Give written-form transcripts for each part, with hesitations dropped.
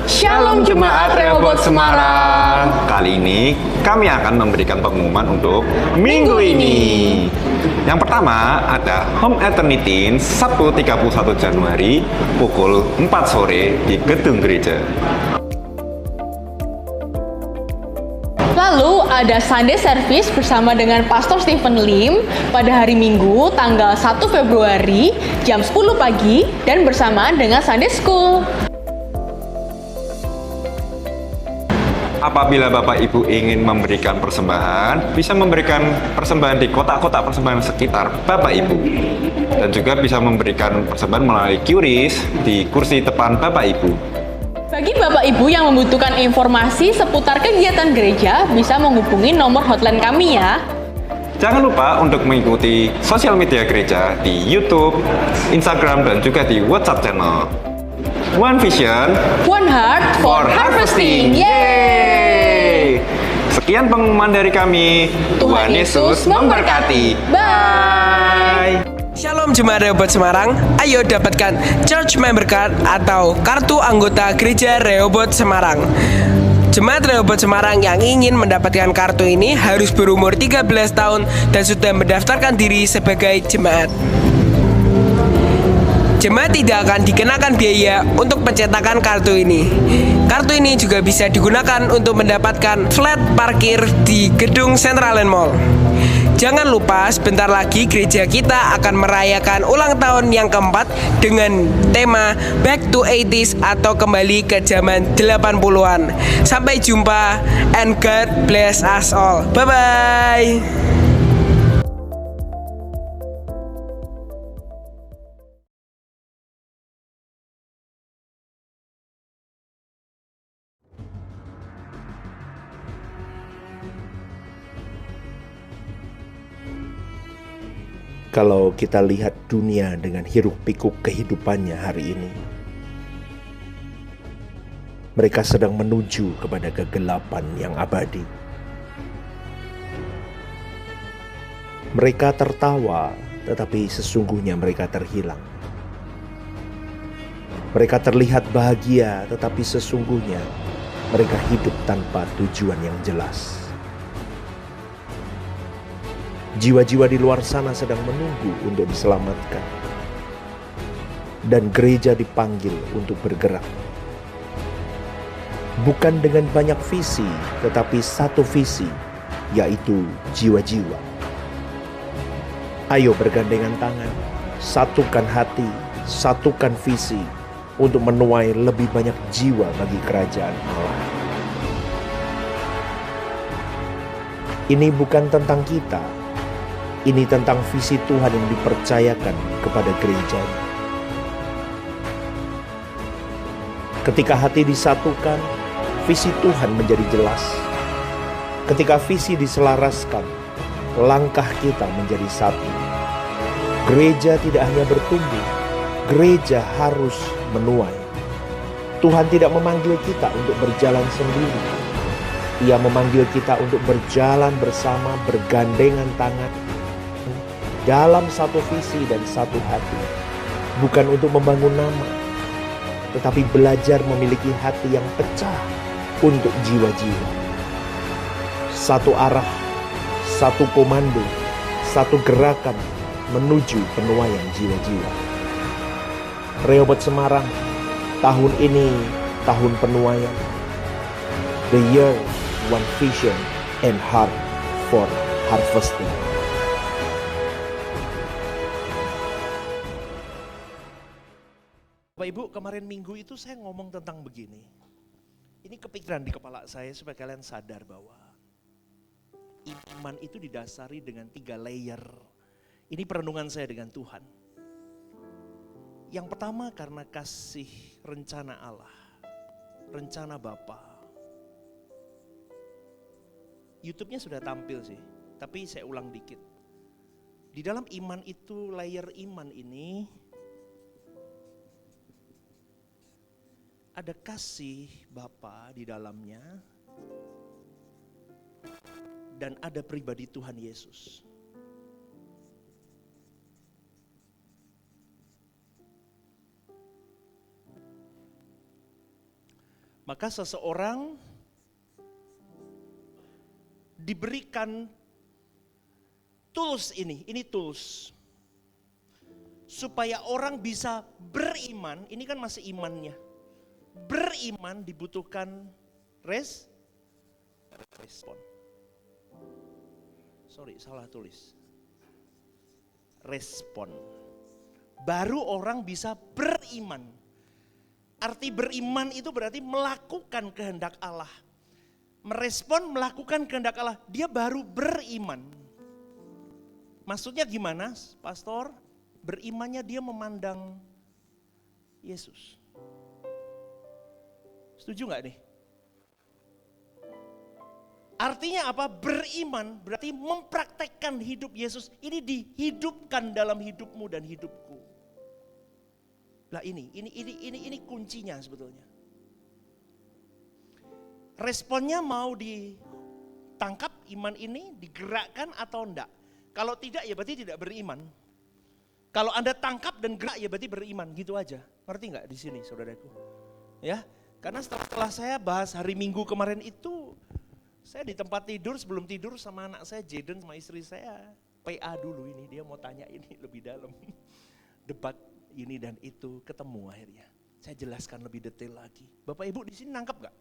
Shalom Jemaat Rehoboth Semarang. Kali ini kami akan memberikan pengumuman untuk minggu ini. Yang pertama ada Home Eternity Sabtu 31 Januari pukul 4 sore di gedung gereja. Lalu ada Sunday Service bersama dengan Pastor Stephen Lim pada hari Minggu tanggal 1 Februari jam 10 pagi dan bersamaan dengan Sunday School. Apabila Bapak Ibu ingin memberikan persembahan, bisa memberikan persembahan di kotak-kotak persembahan sekitar Bapak Ibu. Dan juga bisa memberikan persembahan melalui QRIS di kursi depan Bapak Ibu. Bagi Bapak Ibu yang membutuhkan informasi seputar kegiatan gereja, bisa menghubungi nomor hotline kami ya. Jangan lupa untuk mengikuti sosial media gereja di YouTube, Instagram, dan juga di WhatsApp channel. One Vision, One Heart for Harvesting. Yeay! Sekian pengumuman dari kami. Tuhan Yesus memberkati. Bye! Shalom Jemaat Rehoboth Semarang. Ayo dapatkan Church Member Card atau kartu anggota gereja Rehoboth Semarang. Jemaat Rehoboth Semarang yang ingin mendapatkan kartu ini harus berumur 13 tahun dan sudah mendaftarkan diri sebagai jemaat. Jemaat tidak akan dikenakan biaya untuk pencetakan kartu ini. Kartu ini juga bisa digunakan untuk mendapatkan flat parkir di gedung Centraland Mall. Jangan lupa, sebentar lagi gereja kita akan merayakan ulang tahun yang keempat dengan tema Back to 80s atau kembali ke zaman 80-an. Sampai jumpa and God bless us all. Bye-bye. Kalau kita lihat dunia dengan hiruk-pikuk kehidupannya hari ini, mereka sedang menuju kepada kegelapan yang abadi. Mereka tertawa, tetapi sesungguhnya mereka terhilang. Mereka terlihat bahagia, tetapi sesungguhnya mereka hidup tanpa tujuan yang jelas. Jiwa-jiwa di luar sana sedang menunggu untuk diselamatkan. Dan gereja dipanggil untuk bergerak. Bukan dengan banyak visi, tetapi satu visi, yaitu jiwa-jiwa. Ayo bergandengan tangan, satukan hati, satukan visi, untuk menuai lebih banyak jiwa bagi kerajaan Allah. Ini bukan tentang kita. Ini tentang visi Tuhan yang dipercayakan kepada gereja. Ketika hati disatukan, visi Tuhan menjadi jelas. Ketika visi diselaraskan, langkah kita menjadi satu. Gereja tidak hanya bertumbuh, gereja harus menuai. Tuhan tidak memanggil kita untuk berjalan sendiri. Ia memanggil kita untuk berjalan bersama, bergandengan tangan, dalam satu visi dan satu hati. Bukan untuk membangun nama, tetapi belajar memiliki hati yang pecah untuk jiwa-jiwa. Satu arah, satu komando, satu gerakan menuju penuaian jiwa-jiwa. Rehoboth Semarang, tahun ini tahun penuaian. The year one vision and heart for harvesting. Bapak Ibu, kemarin minggu itu saya ngomong tentang begini. Ini kepikiran di kepala saya supaya kalian sadar bahwa iman itu didasari dengan 3 layer. Ini perenungan saya dengan Tuhan. Yang pertama karena kasih rencana Allah, rencana Bapa. YouTube-nya sudah tampil sih, tapi saya ulang dikit. Di dalam iman itu, layer iman ini ada kasih Bapa di dalamnya dan ada pribadi Tuhan Yesus. Maka seseorang diberikan tools ini tools. Supaya orang bisa beriman, ini kan masih imannya. Beriman dibutuhkan respon. Sorry, salah tulis. Respon. Baru orang bisa beriman. Arti beriman itu berarti melakukan kehendak Allah. Merespon melakukan kehendak Allah, dia baru beriman. Maksudnya gimana, Pastor? Berimannya dia memandang Yesus. Setuju gak nih? Artinya apa? Beriman berarti mempraktekkan hidup Yesus. Ini dihidupkan dalam hidupmu dan hidupku. Lah ini kuncinya sebetulnya. Responnya mau ditangkap iman ini, digerakkan atau enggak. Kalau tidak ya berarti tidak beriman. Kalau Anda tangkap dan gerak ya berarti beriman, gitu aja. Ngerti enggak di sini saudaraku? Ya, karena setelah saya bahas hari Minggu kemarin itu, saya di tempat tidur, sebelum tidur sama anak saya Jaden sama istri saya PA dulu ini, dia mau tanya ini lebih dalam. Debat ini dan itu, ketemu akhirnya. Saya jelaskan lebih detail lagi. Bapak Ibu di sini nangkep gak?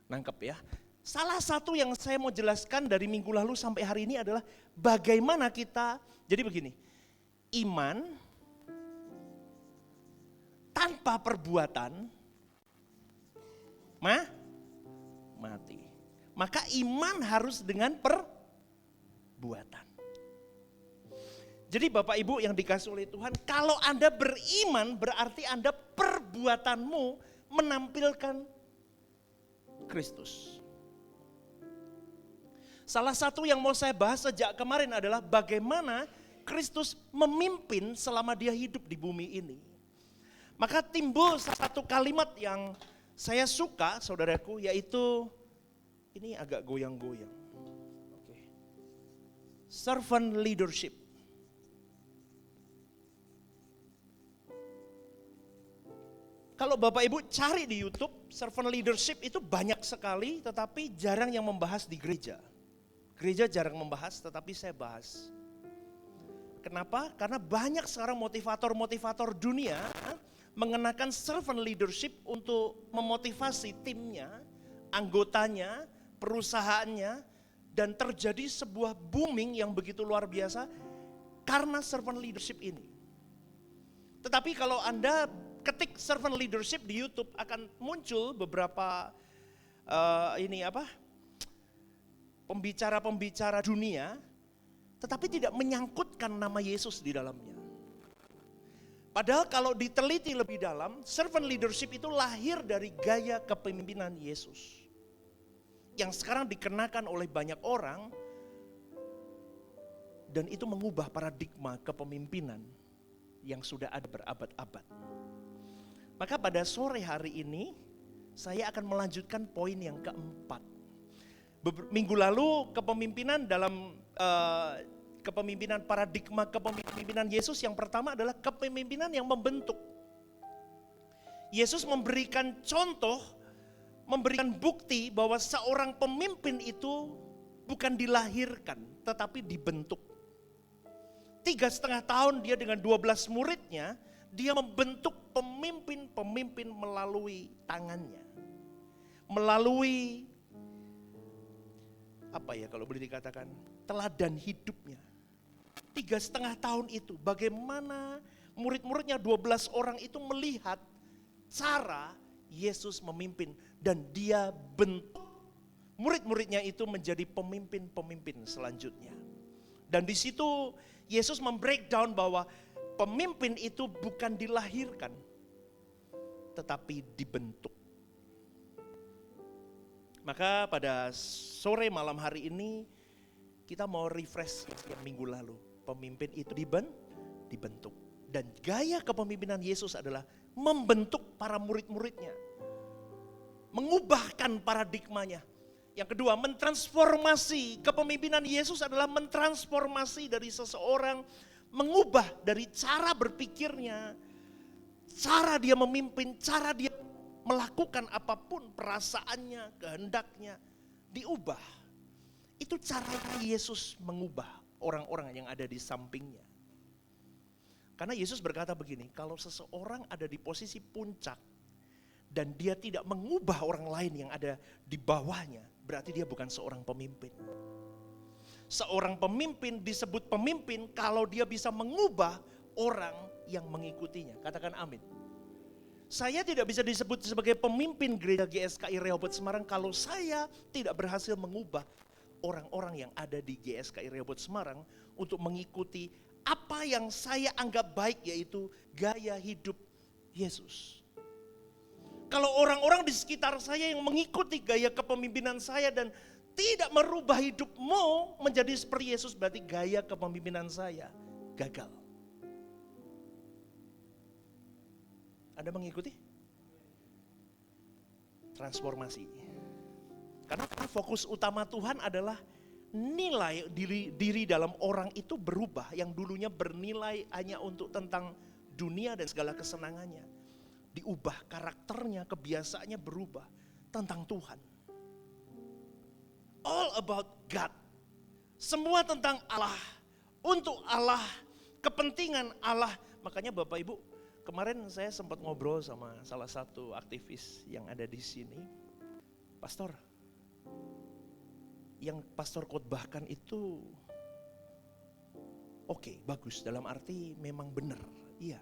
Nangkep ya. Salah satu yang saya mau jelaskan dari minggu lalu sampai hari ini adalah bagaimana kita, jadi begini, iman tanpa perbuatan mati. Maka iman harus dengan perbuatan. Jadi Bapak Ibu yang dikasih oleh Tuhan, kalau Anda beriman berarti Anda perbuatanmu menampilkan Kristus. Salah satu yang mau saya bahas sejak kemarin adalah bagaimana Kristus memimpin selama dia hidup di bumi ini. Maka timbul satu kalimat yang saya suka saudaraku, yaitu ini agak goyang-goyang. Oke. Servant leadership. Kalau Bapak Ibu cari di YouTube, servant leadership itu banyak sekali, tetapi jarang yang membahas di gereja. Gereja jarang membahas, tetapi saya bahas. Kenapa? Karena banyak sekarang motivator-motivator dunia mengenakan servant leadership untuk memotivasi timnya, anggotanya, perusahaannya, dan terjadi sebuah booming yang begitu luar biasa karena servant leadership ini. Tetapi kalau Anda ketik servant leadership di YouTube akan muncul beberapa pembicara-pembicara dunia, tetapi tidak menyangkutkan nama Yesus di dalamnya. Padahal kalau diteliti lebih dalam, servant leadership itu lahir dari gaya kepemimpinan Yesus. Yang sekarang dikenakan oleh banyak orang, dan itu mengubah paradigma kepemimpinan yang sudah ada berabad-abad. Maka pada sore hari ini saya akan melanjutkan poin yang keempat. Minggu lalu kepemimpinan dalam kepemimpinan paradigma kepemimpinan Yesus yang pertama adalah kepemimpinan yang membentuk. Yesus memberikan contoh, memberikan bukti bahwa seorang pemimpin itu bukan dilahirkan tetapi dibentuk. 3,5 tahun dia dengan 12 muridnya, dia membentuk pemimpin-pemimpin melalui tangannya. Melalui apa ya kalau boleh dikatakan, teladan hidupnya. 3,5 tahun itu bagaimana murid-muridnya 12 orang itu melihat cara Yesus memimpin dan dia bentuk murid-muridnya itu menjadi pemimpin-pemimpin selanjutnya. Dan di situ Yesus membreakdown bahwa pemimpin itu bukan dilahirkan tetapi dibentuk. Maka pada sore malam hari ini kita mau refresh yang minggu lalu. Pemimpin itu dibentuk. Dan gaya kepemimpinan Yesus adalah membentuk para murid-muridnya. Mengubahkan paradigmanya. Yang kedua, mentransformasi. Kepemimpinan Yesus adalah mentransformasi dari seseorang, mengubah dari cara berpikirnya, cara dia memimpin, cara dia melakukan apapun perasaannya, kehendaknya, diubah. Itu cara Yesus mengubah orang-orang yang ada di sampingnya. Karena Yesus berkata begini, kalau seseorang ada di posisi puncak dan dia tidak mengubah orang lain yang ada di bawahnya, berarti dia bukan seorang pemimpin. Seorang pemimpin disebut pemimpin kalau dia bisa mengubah orang yang mengikutinya. Katakan amin. Saya tidak bisa disebut sebagai pemimpin gereja GSKI Rehoboth Semarang kalau saya tidak berhasil mengubah orang-orang yang ada di GSKI Rehoboth Semarang untuk mengikuti apa yang saya anggap baik, yaitu gaya hidup Yesus. Kalau orang-orang di sekitar saya yang mengikuti gaya kepemimpinan saya dan tidak merubah hidupmu menjadi seperti Yesus, berarti gaya kepemimpinan saya gagal. Anda mengikuti? Transformasi. Karena fokus utama Tuhan adalah nilai diri dalam orang itu berubah. Yang dulunya bernilai hanya untuk tentang dunia dan segala kesenangannya. Diubah karakternya, kebiasaannya berubah tentang Tuhan. All about God. Semua tentang Allah. Untuk Allah, kepentingan Allah. Makanya Bapak Ibu, kemarin saya sempat ngobrol sama salah satu aktivis yang ada di sini. Pastor, yang pastor khotbahkan itu oke, bagus, dalam arti memang benar, iya.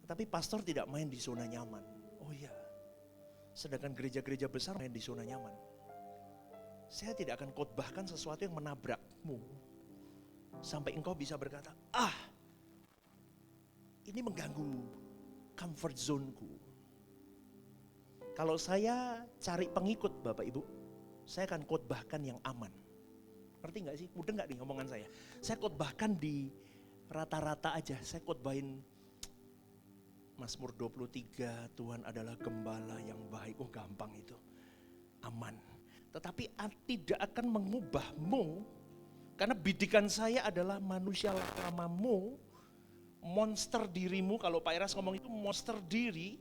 Tapi pastor tidak main di zona nyaman. Oh iya, sedangkan gereja-gereja besar main di zona nyaman. Saya tidak akan khotbahkan sesuatu yang menabrakmu sampai engkau bisa berkata, ini mengganggu comfort zone-ku. Kalau saya cari pengikut Bapak Ibu, saya akan khotbahkan yang aman. Ngerti gak sih? Mudah gak nih ngomongan saya? Saya khotbahkan di rata-rata aja. Saya khotbahin Mazmur 23, Tuhan adalah gembala yang baik. Oh gampang itu. Aman. Tetapi tidak akan mengubahmu. Karena bidikan saya adalah manusia lamamu, monster dirimu. Kalau Pak Eras ngomong itu monster diri,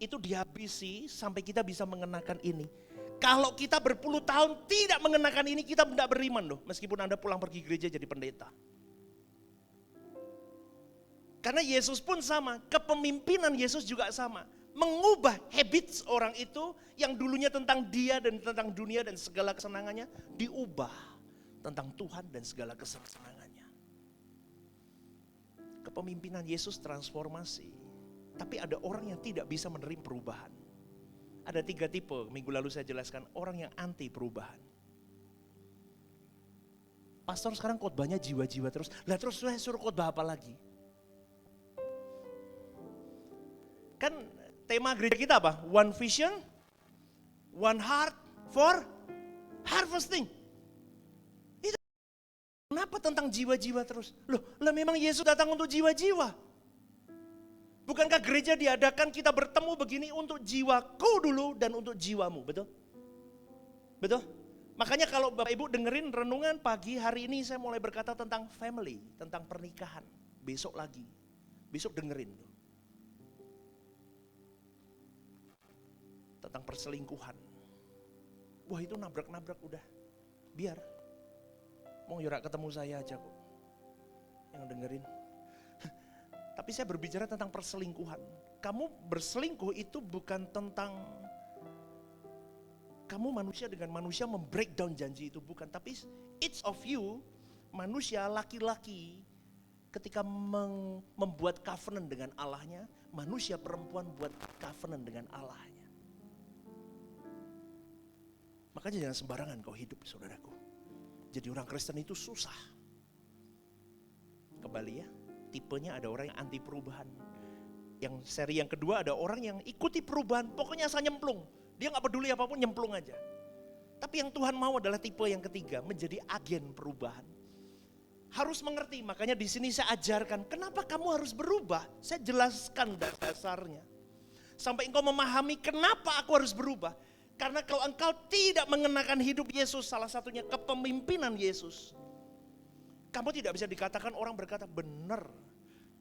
itu dihabisi sampai kita bisa mengenakan ini. Kalau kita berpuluh tahun tidak mengenakan ini, kita tidak beriman loh. Meskipun Anda pulang pergi gereja jadi pendeta. Karena Yesus pun sama, kepemimpinan Yesus juga sama. Mengubah habits orang itu yang dulunya tentang dia dan tentang dunia dan segala kesenangannya, diubah tentang Tuhan dan segala kesenangannya. Kepemimpinan Yesus transformasi. Tapi ada orang yang tidak bisa menerima perubahan. Ada 3 tipe, minggu lalu saya jelaskan, orang yang anti perubahan. Pastor sekarang khotbahnya jiwa-jiwa terus. Lah terus saya suruh khotbah apa lagi? Kan tema gereja kita apa? One vision, one heart for harvesting. Kenapa tentang jiwa-jiwa terus? Loh, lah memang Yesus datang untuk jiwa-jiwa. Bukankah gereja diadakan kita bertemu begini untuk jiwaku dulu dan untuk jiwamu, betul? Betul? Makanya kalau Bapak Ibu dengerin renungan pagi hari ini saya mulai berkata tentang family, tentang pernikahan. Besok lagi, besok dengerin. Tentang perselingkuhan. Wah itu nabrak-nabrak udah, biar. Mau yurak ketemu saya aja kok, yang dengerin. Tapi saya berbicara tentang perselingkuhan. Kamu berselingkuh itu bukan tentang kamu manusia dengan manusia membreakdown janji itu, bukan. Tapi each of you, manusia laki-laki ketika membuat covenant dengan Allahnya, manusia perempuan buat covenant dengan Allahnya. Makanya jangan sembarangan kau hidup, saudaraku. Jadi orang Kristen itu susah. Kembali ya, tipenya ada orang yang anti perubahan. Yang seri yang kedua ada orang yang ikuti perubahan, pokoknya asal nyemplung. Dia gak peduli apapun, nyemplung aja. Tapi yang Tuhan mau adalah tipe yang ketiga, menjadi agen perubahan. Harus mengerti, makanya di sini saya ajarkan, kenapa kamu harus berubah? Saya jelaskan dasarnya. Sampai engkau memahami kenapa aku harus berubah. Karena kalau engkau tidak mengenakan hidup Yesus, salah satunya kepemimpinan Yesus, kamu tidak bisa dikatakan orang berkata benar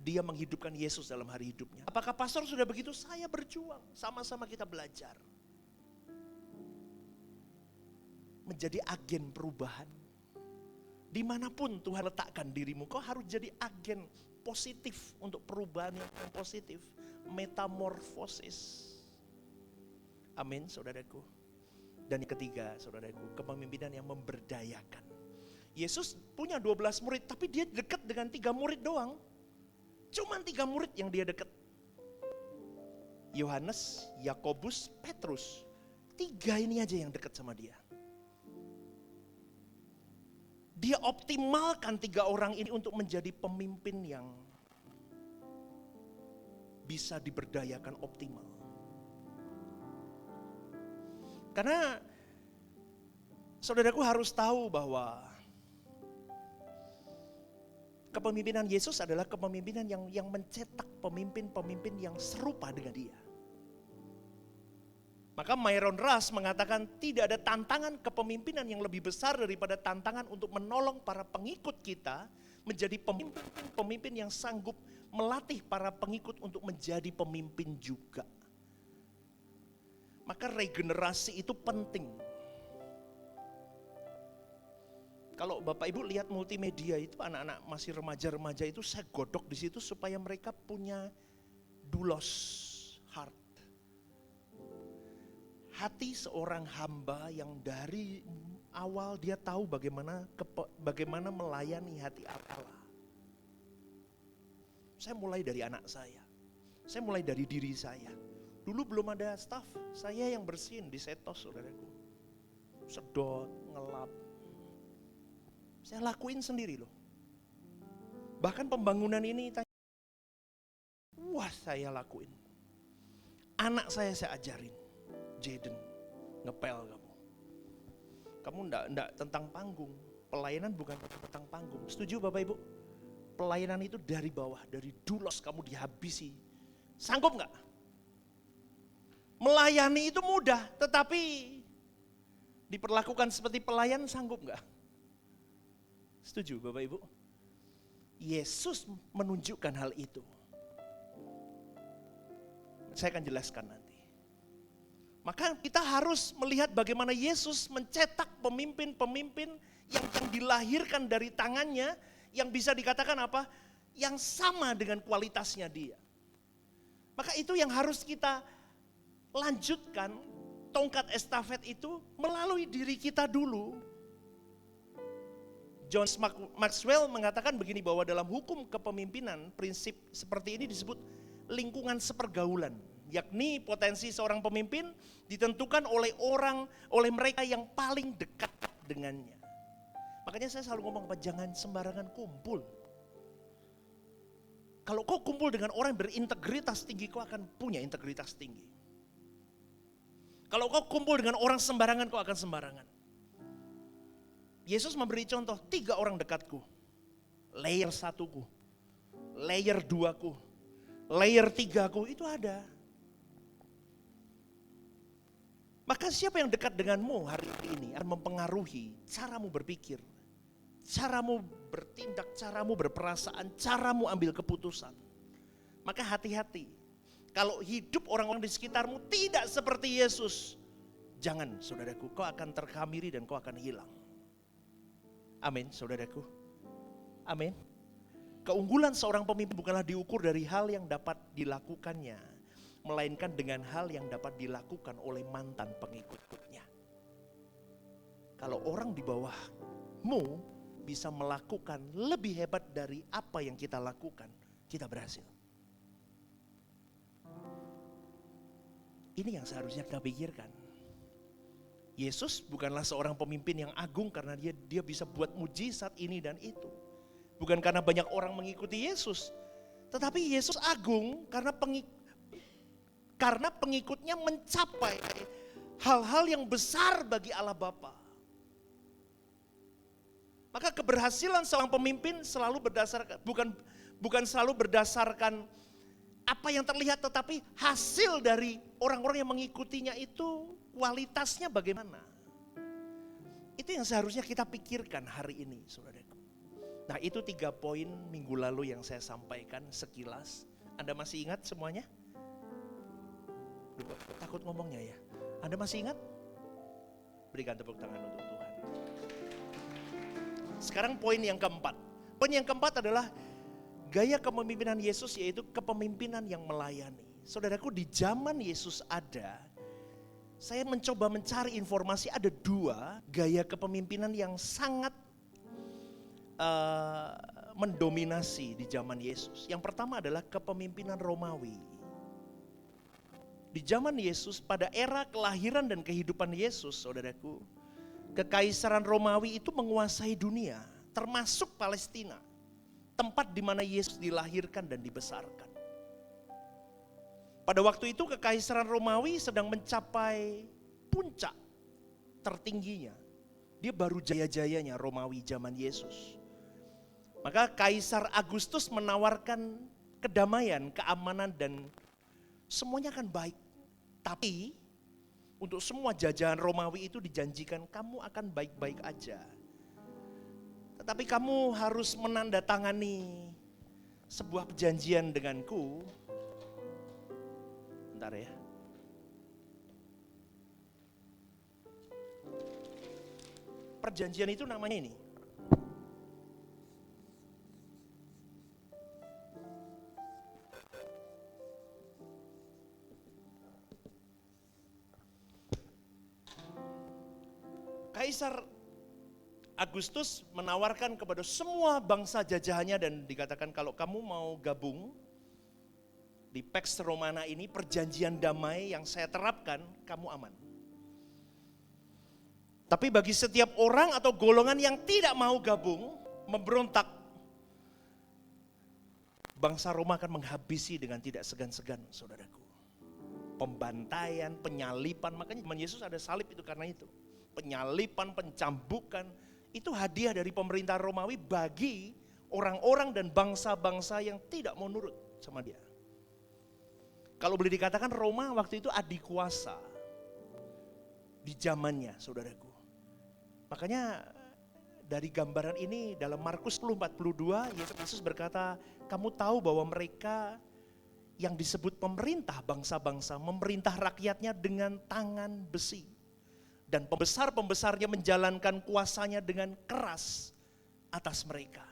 dia menghidupkan Yesus dalam hari hidupnya. Apakah pastor sudah begitu? Saya berjuang, sama-sama kita belajar. Menjadi agen perubahan. Dimanapun Tuhan letakkan dirimu, kau harus jadi agen positif untuk perubahan yang positif. Metamorfosis. Amin, saudaraku. Dan yang ketiga, saudaraku, kepemimpinan yang memberdayakan. Yesus punya 12 murid, tapi dia dekat dengan 3 murid doang. Cuman 3 murid yang dia dekat. Yohanes, Yakobus, Petrus. 3 ini aja yang dekat sama dia. Dia optimalkan 3 orang ini untuk menjadi pemimpin yang bisa diberdayakan optimal. Karena saudaraku harus tahu bahwa kepemimpinan Yesus adalah kepemimpinan yang mencetak pemimpin-pemimpin yang serupa dengan dia. Maka Myron Russ mengatakan tidak ada tantangan kepemimpinan yang lebih besar daripada tantangan untuk menolong para pengikut kita menjadi pemimpin yang sanggup melatih para pengikut untuk menjadi pemimpin juga. Maka regenerasi itu penting. Kalau Bapak Ibu lihat multimedia itu anak-anak masih remaja-remaja itu saya godok di situ supaya mereka punya doulos heart. Hati seorang hamba yang dari awal dia tahu bagaimana melayani hati Allah. Saya mulai dari anak saya mulai dari diri saya. Dulu belum ada staff, saya yang bersihin di setos, saudaraku. Sedot, ngelap. Saya lakuin sendiri loh. Bahkan pembangunan ini, wah saya lakuin. Anak saya ajarin, Jaden, ngepel kamu. Kamu enggak tentang panggung, pelayanan bukan tentang panggung. Setuju Bapak Ibu? Pelayanan itu dari bawah, dari doulos kamu dihabisi. Sanggup enggak? Melayani itu mudah, tetapi diperlakukan seperti pelayan sanggup enggak? Setuju Bapak Ibu? Yesus menunjukkan hal itu. Saya akan jelaskan nanti. Maka kita harus melihat bagaimana Yesus mencetak pemimpin-pemimpin yang dilahirkan dari tangannya, yang bisa dikatakan apa? Yang sama dengan kualitasnya dia. Maka itu yang harus kita lanjutkan, tongkat estafet itu melalui diri kita dulu. John Maxwell mengatakan begini, bahwa dalam hukum kepemimpinan prinsip seperti ini disebut lingkungan sepergaulan, yakni potensi seorang pemimpin ditentukan oleh mereka yang paling dekat dengannya. Makanya saya selalu ngomong, jangan sembarangan kumpul. Kalau kau kumpul dengan orang yang berintegritas tinggi, kau akan punya integritas tinggi. Kalau kau kumpul dengan orang sembarangan, kau akan sembarangan. Yesus memberi contoh 3 orang dekatku. Layer 1ku, layer 2ku, layer 3ku itu ada. Maka siapa yang dekat denganmu hari ini akan mempengaruhi caramu berpikir, caramu bertindak, caramu berperasaan, caramu ambil keputusan. Maka hati-hati, kalau hidup orang-orang di sekitarmu tidak seperti Yesus, jangan saudaraku, kau akan terkhamiri dan kau akan hilang. Amin saudaraku, amin. Keunggulan seorang pemimpin bukanlah diukur dari hal yang dapat dilakukannya, melainkan dengan hal yang dapat dilakukan oleh mantan pengikutnya. Kalau orang di bawahmu bisa melakukan lebih hebat dari apa yang kita lakukan, kita berhasil. Ini yang seharusnya kita pikirkan. Yesus bukanlah seorang pemimpin yang agung karena dia bisa buat mujizat ini dan itu. Bukan karena banyak orang mengikuti Yesus. Tetapi Yesus agung karena pengikutnya mencapai hal-hal yang besar bagi Allah Bapa. Maka keberhasilan seorang pemimpin selalu berdasarkan bukan selalu berdasarkan apa yang terlihat, tetapi hasil dari orang-orang yang mengikutinya itu kualitasnya bagaimana. Itu yang seharusnya kita pikirkan hari ini, saudaraku. Nah, itu 3 poin minggu lalu yang saya sampaikan sekilas. Anda masih ingat semuanya? Duh, takut ngomongnya ya. Anda masih ingat? Berikan tepuk tangan untuk Tuhan. Sekarang poin yang keempat. Poin yang keempat adalah gaya kepemimpinan Yesus, yaitu kepemimpinan yang melayani. Saudaraku, di zaman Yesus ada, saya mencoba mencari informasi, ada 2 gaya kepemimpinan yang sangat mendominasi di zaman Yesus. Yang pertama adalah kepemimpinan Romawi. Di zaman Yesus, pada era kelahiran dan kehidupan Yesus, saudaraku, kekaisaran Romawi itu menguasai dunia, termasuk Palestina. Tempat di mana Yesus dilahirkan dan dibesarkan. Pada waktu itu kekaisaran Romawi sedang mencapai puncak tertingginya. Dia baru jaya-jayanya Romawi zaman Yesus. Maka Kaisar Agustus menawarkan kedamaian, keamanan dan semuanya akan baik. Tapi untuk semua jajahan Romawi itu dijanjikan kamu akan baik-baik aja. Tetapi kamu harus menandatangani sebuah perjanjian denganku. Bentar ya. Perjanjian itu namanya ini. Kaisar Agustus menawarkan kepada semua bangsa jajahannya dan dikatakan kalau kamu mau gabung di Pax Romana ini, perjanjian damai yang saya terapkan, kamu aman. Tapi bagi setiap orang atau golongan yang tidak mau gabung, memberontak, bangsa Roma akan menghabisi dengan tidak segan-segan, saudaraku. Pembantaian, penyalipan, makanya zaman Yesus ada salib itu karena itu. Penyalipan, pencambukan, itu hadiah dari pemerintah Romawi bagi orang-orang dan bangsa-bangsa yang tidak mau nurut sama dia. Kalau boleh dikatakan Roma waktu itu adikuasa di zamannya, saudaraku. Makanya dari gambaran ini dalam Markus 10:42 Yesus berkata, kamu tahu bahwa mereka yang disebut pemerintah bangsa-bangsa memerintah rakyatnya dengan tangan besi. Dan pembesar-pembesarnya menjalankan kuasanya dengan keras atas mereka.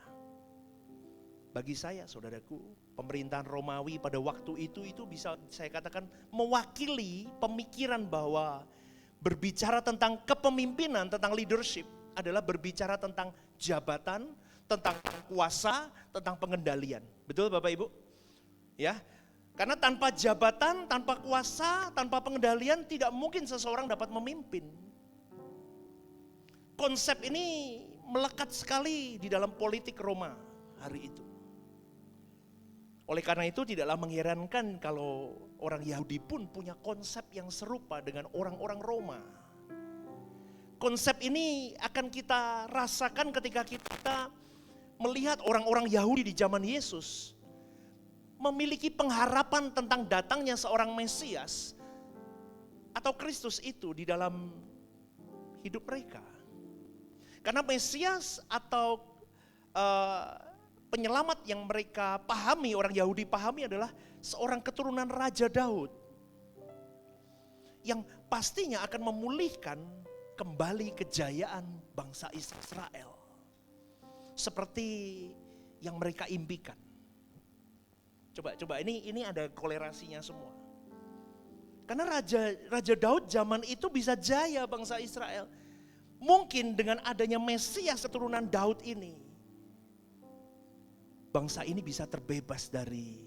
Bagi saya, saudaraku, pemerintahan Romawi pada waktu itu bisa saya katakan mewakili pemikiran bahwa berbicara tentang kepemimpinan, tentang leadership adalah berbicara tentang jabatan, tentang kuasa, tentang pengendalian. Betul Bapak Ibu? Ya. Karena tanpa jabatan, tanpa kuasa, tanpa pengendalian tidak mungkin seseorang dapat memimpin. Konsep ini melekat sekali di dalam politik Roma hari itu. Oleh karena itu tidaklah mengherankan kalau orang Yahudi pun punya konsep yang serupa dengan orang-orang Roma. Konsep ini akan kita rasakan ketika kita melihat orang-orang Yahudi di zaman Yesus memiliki pengharapan tentang datangnya seorang Mesias atau Kristus itu di dalam hidup mereka. Karena Mesias atau penyelamat yang mereka pahami, orang Yahudi pahami adalah seorang keturunan Raja Daud yang pastinya akan memulihkan kembali kejayaan bangsa Israel seperti yang mereka impikan. Coba ini ada kolerasinya semua. Karena Raja Daud zaman itu bisa jaya bangsa Israel. Mungkin dengan adanya Mesias keturunan Daud ini, bangsa ini bisa terbebas dari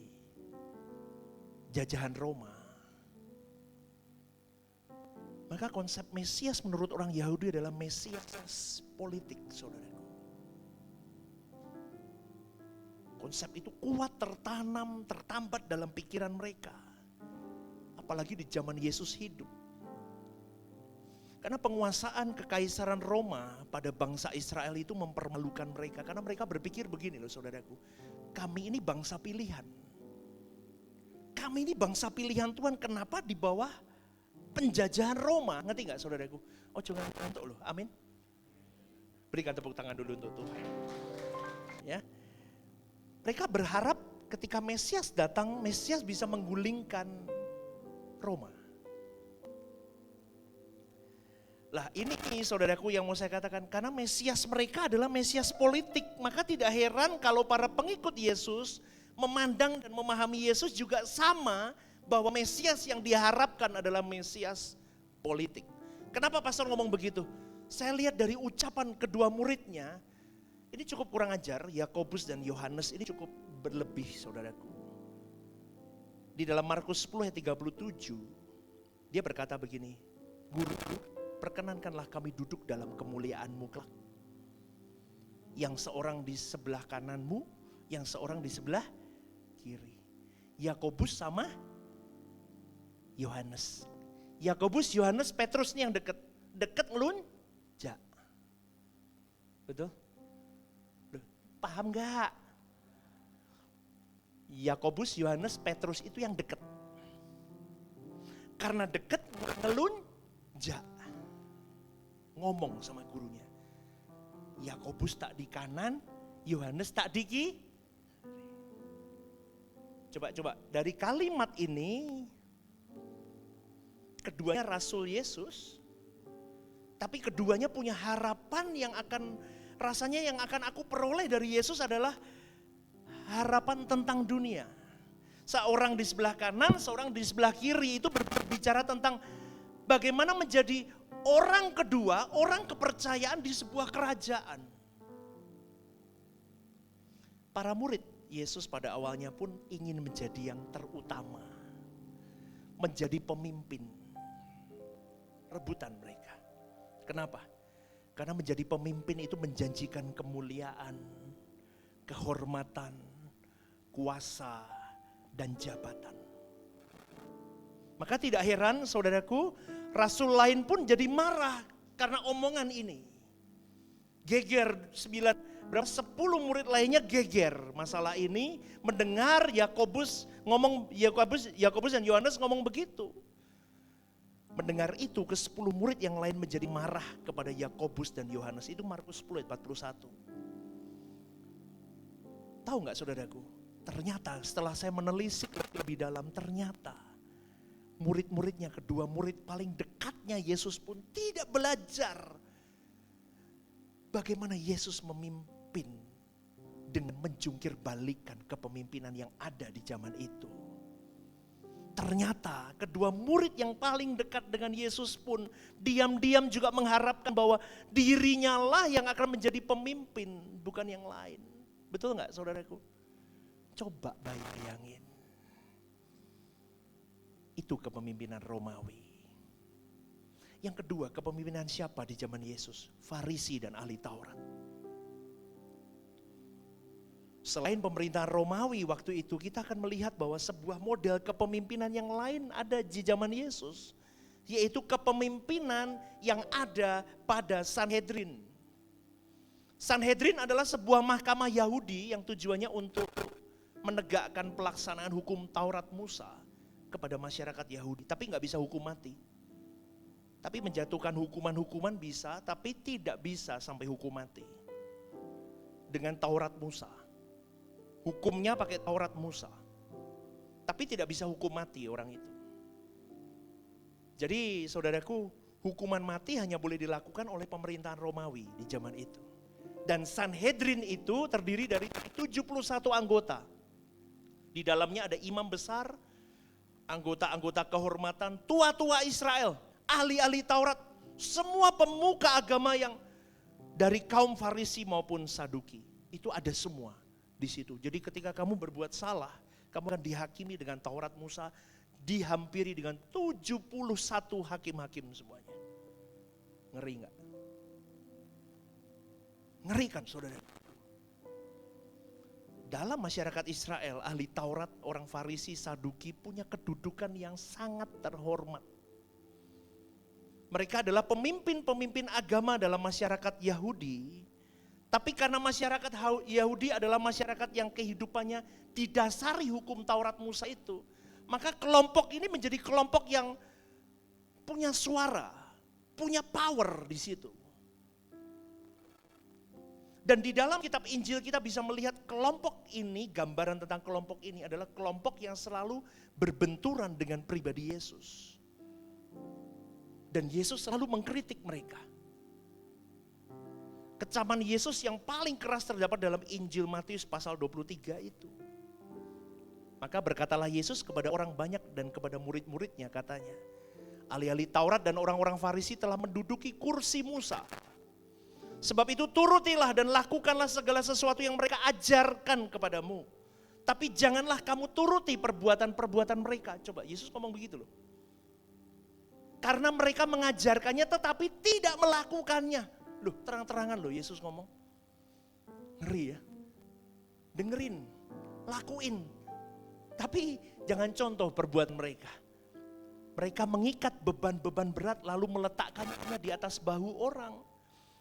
jajahan Roma. Maka konsep Mesias menurut orang Yahudi adalah Mesias politik, saudaraku. Konsep itu kuat tertanam, tertambat dalam pikiran mereka. Apalagi di zaman Yesus hidup. Karena penguasaan kekaisaran Roma pada bangsa Israel itu mempermalukan mereka. Karena mereka berpikir begini loh saudaraku. Kami ini bangsa pilihan. Kami ini bangsa pilihan Tuhan, kenapa di bawah penjajahan Roma? Ngerti gak saudaraku? Oh jangan untuk loh, amin. Berikan tepuk tangan dulu untuk Tuhan. Ya. Mereka berharap ketika Mesias datang, Mesias bisa menggulingkan Roma. Lah ini saudaraku yang mau saya katakan, karena Mesias mereka adalah Mesias politik, maka tidak heran kalau para pengikut Yesus memandang dan memahami Yesus juga sama, bahwa Mesias yang diharapkan adalah Mesias politik. Kenapa pastor ngomong begitu? Saya lihat dari ucapan kedua muridnya, ini cukup kurang ajar, Yakobus dan Yohanes ini cukup berlebih saudaraku. Di dalam Markus 10 ayat 37, dia berkata begini, Guru, perkenankanlah kami duduk dalam kemuliaan-Mu kelak. Yang seorang di sebelah kananmu, yang seorang di sebelah kiri. Yakobus sama Yohanes. Yakobus, Yohanes, Petrus ini yang dekat ngelunjak. Betul? Paham gak? Yakobus, Yohanes, Petrus itu yang dekat. Karena dekat ngelunjak. Ngomong sama gurunya. Yakobus tak di kanan, Yohanes tak di kiri. Coba dari kalimat ini, keduanya Rasul Yesus, tapi keduanya punya harapan yang akan, rasanya yang akan aku peroleh dari Yesus adalah harapan tentang dunia. Seorang di sebelah kanan, seorang di sebelah kiri itu berbicara tentang bagaimana menjadi orang kedua, orang kepercayaan di sebuah kerajaan. Para murid Yesus pada awalnya pun ingin menjadi yang terutama, menjadi pemimpin. Rebutan mereka. Kenapa? Karena menjadi pemimpin itu menjanjikan kemuliaan, kehormatan, kuasa, dan jabatan. Maka tidak heran saudaraku, rasul lain pun jadi marah karena omongan ini. Geger 10 murid lainnya geger masalah ini, mendengar Yakobus dan Yohanes ngomong begitu. Mendengar itu ke 10 murid yang lain menjadi marah kepada Yakobus dan Yohanes. Itu Markus 10 ayat 41. Tahu gak saudaraku? Ternyata setelah saya menelisik lebih dalam, ternyata murid-muridnya, kedua murid paling dekatnya Yesus pun tidak belajar bagaimana Yesus memimpin dengan menjungkir balikan kepemimpinan yang ada di zaman itu. Ternyata kedua murid yang paling dekat dengan Yesus pun diam-diam juga mengharapkan bahwa dirinya lah yang akan menjadi pemimpin, bukan yang lain. Betul gak saudaraku? Coba bayangin. Itu kepemimpinan Romawi. Yang kedua, kepemimpinan siapa di zaman Yesus? Farisi dan ahli Taurat. Selain pemerintahan Romawi waktu itu, kita akan melihat bahwa sebuah model kepemimpinan yang lain ada di zaman Yesus. yaitu kepemimpinan yang ada pada Sanhedrin. Sanhedrin adalah sebuah mahkamah Yahudi yang tujuannya untuk menegakkan pelaksanaan hukum Taurat Musa kepada masyarakat Yahudi. Tapi nggak bisa hukum mati. Tapi menjatuhkan hukuman-hukuman bisa, tapi tidak bisa sampai hukum mati. Dengan Taurat Musa. Hukumnya pakai Taurat Musa. Tapi tidak bisa hukum mati orang itu. Jadi saudaraku, hukuman mati hanya boleh dilakukan oleh pemerintahan Romawi di zaman itu. Dan Sanhedrin itu terdiri dari 71 anggota. Di dalamnya ada imam besar, anggota-anggota kehormatan, tua-tua Israel, ahli-ahli Taurat, semua pemuka agama yang dari kaum Farisi maupun Saduki. Itu ada semua di situ. Jadi ketika kamu berbuat salah, kamu akan dihakimi dengan Taurat Musa, dihampiri dengan 71 hakim-hakim semuanya. Ngeri enggak? Ngeri kan saudara? Dalam masyarakat Israel, ahli Taurat, orang Farisi, Saduki punya kedudukan yang sangat terhormat. Mereka adalah pemimpin-pemimpin agama dalam masyarakat Yahudi. Tapi karena masyarakat Yahudi adalah masyarakat yang kehidupannya didasari hukum Taurat Musa itu, maka kelompok ini menjadi kelompok yang punya suara, punya power di situ. Dan di dalam kitab Injil kita bisa melihat kelompok ini, gambaran tentang kelompok ini adalah kelompok yang selalu berbenturan dengan pribadi Yesus. Dan Yesus selalu mengkritik mereka. Kecaman Yesus yang paling keras terdapat dalam Injil Matius pasal 23 itu. Maka berkatalah Yesus kepada orang banyak dan kepada murid-muridnya katanya, ahli-ahli Taurat dan orang-orang Farisi telah menduduki kursi Musa. Sebab itu turutilah dan lakukanlah segala sesuatu yang mereka ajarkan kepadamu. Tapi janganlah kamu turuti perbuatan-perbuatan mereka. Coba Yesus ngomong begitu loh. Karena mereka mengajarkannya tetapi tidak melakukannya. Loh, terang-terangan loh Yesus ngomong. Ngeri ya. Dengerin, lakuin. Tapi jangan contoh perbuatan mereka. Mereka mengikat beban-beban berat lalu meletakkannya di atas bahu orang.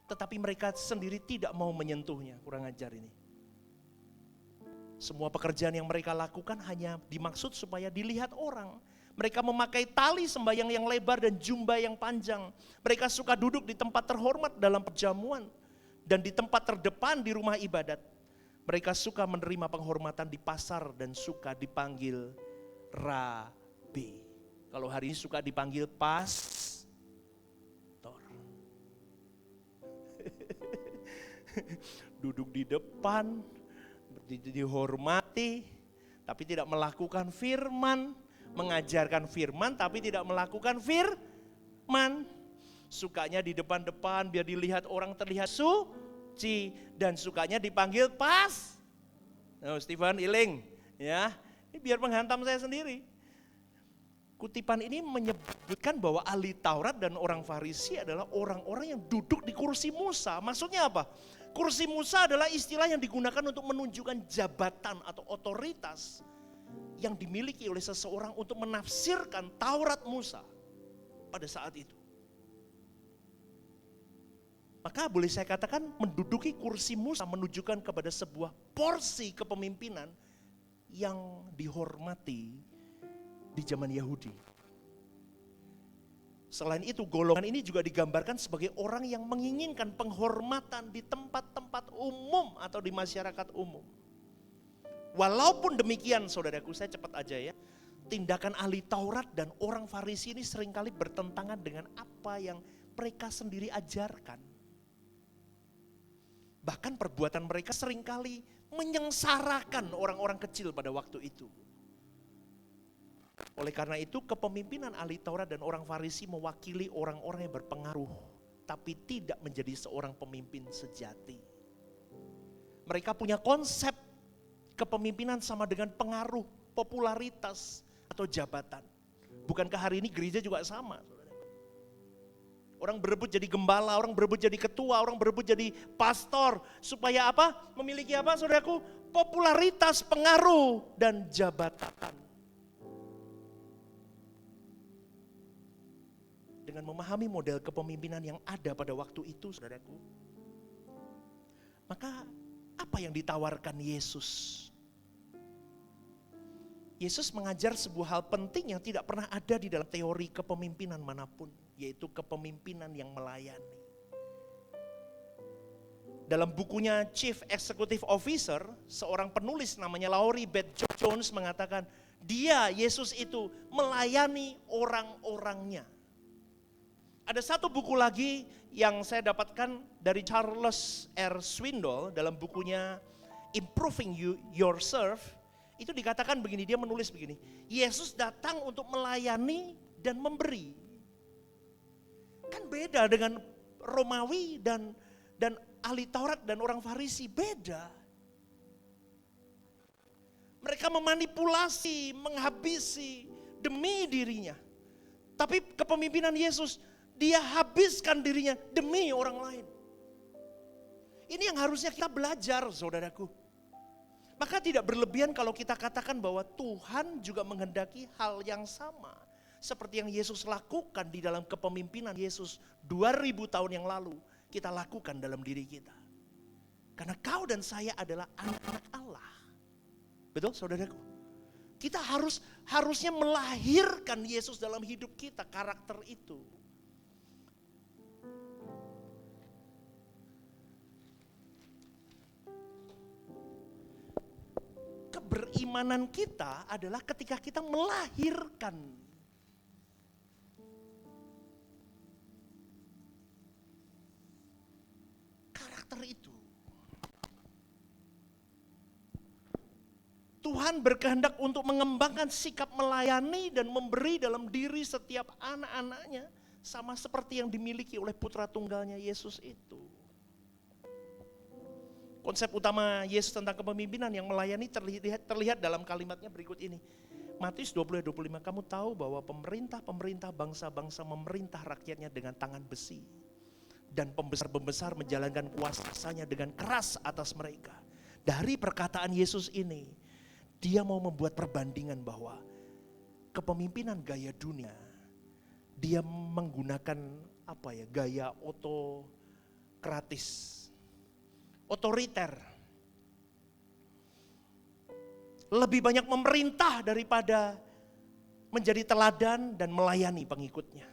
Tetapi mereka sendiri tidak mau menyentuhnya. Kurang ajar ini. Semua pekerjaan yang mereka lakukan hanya dimaksud supaya dilihat orang. Mereka memakai tali sembahyang yang lebar dan jubah yang panjang. Mereka suka duduk di tempat terhormat dalam perjamuan. Dan di tempat terdepan di rumah ibadat. Mereka suka menerima penghormatan di pasar dan suka dipanggil Rabi. Kalau hari ini suka dipanggil pastor. Duduk di depan, dihormati, tapi tidak melakukan firman. Mengajarkan firman tapi tidak melakukan firman. Sukanya di depan-depan biar dilihat orang terlihat suci. Dan sukanya dipanggil pas. Stephen Iling ya, ini biar menghantam saya sendiri. Kutipan ini menyebutkan bahwa ahli Taurat dan orang Farisi adalah orang-orang yang duduk di kursi Musa. Maksudnya apa? Kursi Musa adalah istilah yang digunakan untuk menunjukkan jabatan atau otoritas yang dimiliki oleh seseorang untuk menafsirkan Taurat Musa pada saat itu. Maka boleh saya katakan menduduki kursi Musa menunjukkan kepada sebuah porsi kepemimpinan yang dihormati di zaman Yahudi. Selain itu golongan ini juga digambarkan sebagai orang yang menginginkan penghormatan di tempat-tempat umum atau di masyarakat umum. Walaupun demikian saudaraku, saya cepat aja ya. Tindakan ahli Taurat dan orang Farisi ini seringkali bertentangan dengan apa yang mereka sendiri ajarkan. Bahkan perbuatan mereka seringkali menyengsarakan orang-orang kecil pada waktu itu. Oleh karena itu kepemimpinan ahli Taurat dan orang Farisi mewakili orang-orang yang berpengaruh. Tapi tidak menjadi seorang pemimpin sejati. Mereka punya konsep kepemimpinan sama dengan pengaruh, popularitas, atau jabatan. Bukankah hari ini gereja juga sama? Orang berebut jadi gembala, orang berebut jadi ketua, orang berebut jadi pastor. Supaya apa? Memiliki apa saudaraku? Popularitas, pengaruh, dan jabatan. dengan memahami model kepemimpinan yang ada pada waktu itu, saudaraku, maka apa yang ditawarkan Yesus? Yesus mengajar sebuah hal penting yang tidak pernah ada di dalam teori kepemimpinan manapun, yaitu kepemimpinan yang melayani. Dalam bukunya Chief Executive Officer, seorang penulis namanya Laurie Beth Jones mengatakan, dia, Yesus itu melayani orang-orangnya. Ada satu buku lagi yang saya dapatkan dari Charles R. Swindoll dalam bukunya Improving Yourself. Itu dikatakan begini, dia menulis begini, Yesus datang untuk melayani dan memberi. Kan beda dengan Romawi dan ahli Taurat dan orang Farisi, beda. Mereka memanipulasi, menghabisi demi dirinya. Tapi kepemimpinan Yesus, dia habiskan dirinya demi orang lain. Ini yang harusnya kita belajar, saudaraku. Maka tidak berlebihan kalau kita katakan bahwa Tuhan juga menghendaki hal yang sama. Seperti yang Yesus lakukan di dalam kepemimpinan Yesus 2000 tahun yang lalu, kita lakukan dalam diri kita. Karena kau dan saya adalah anak-anak Allah. Betul saudaraku? Kita harusnya melahirkan Yesus dalam hidup kita, karakter itu. Berimanan kita adalah ketika kita melahirkan karakter itu. Tuhan berkehendak untuk mengembangkan sikap melayani dan memberi dalam diri setiap anak-anaknya, sama seperti yang dimiliki oleh putra tunggalnya Yesus itu. Konsep utama Yesus tentang kepemimpinan yang melayani terlihat dalam kalimatnya berikut ini. Matius 20:25, kamu tahu bahwa pemerintah bangsa-bangsa memerintah rakyatnya dengan tangan besi. Dan pembesar-pembesar menjalankan kuasanya dengan keras atas mereka. Dari perkataan Yesus ini, dia mau membuat perbandingan bahwa kepemimpinan gaya dunia, dia menggunakan gaya otokratis. Otoriter, lebih banyak memerintah daripada menjadi teladan dan melayani pengikutnya.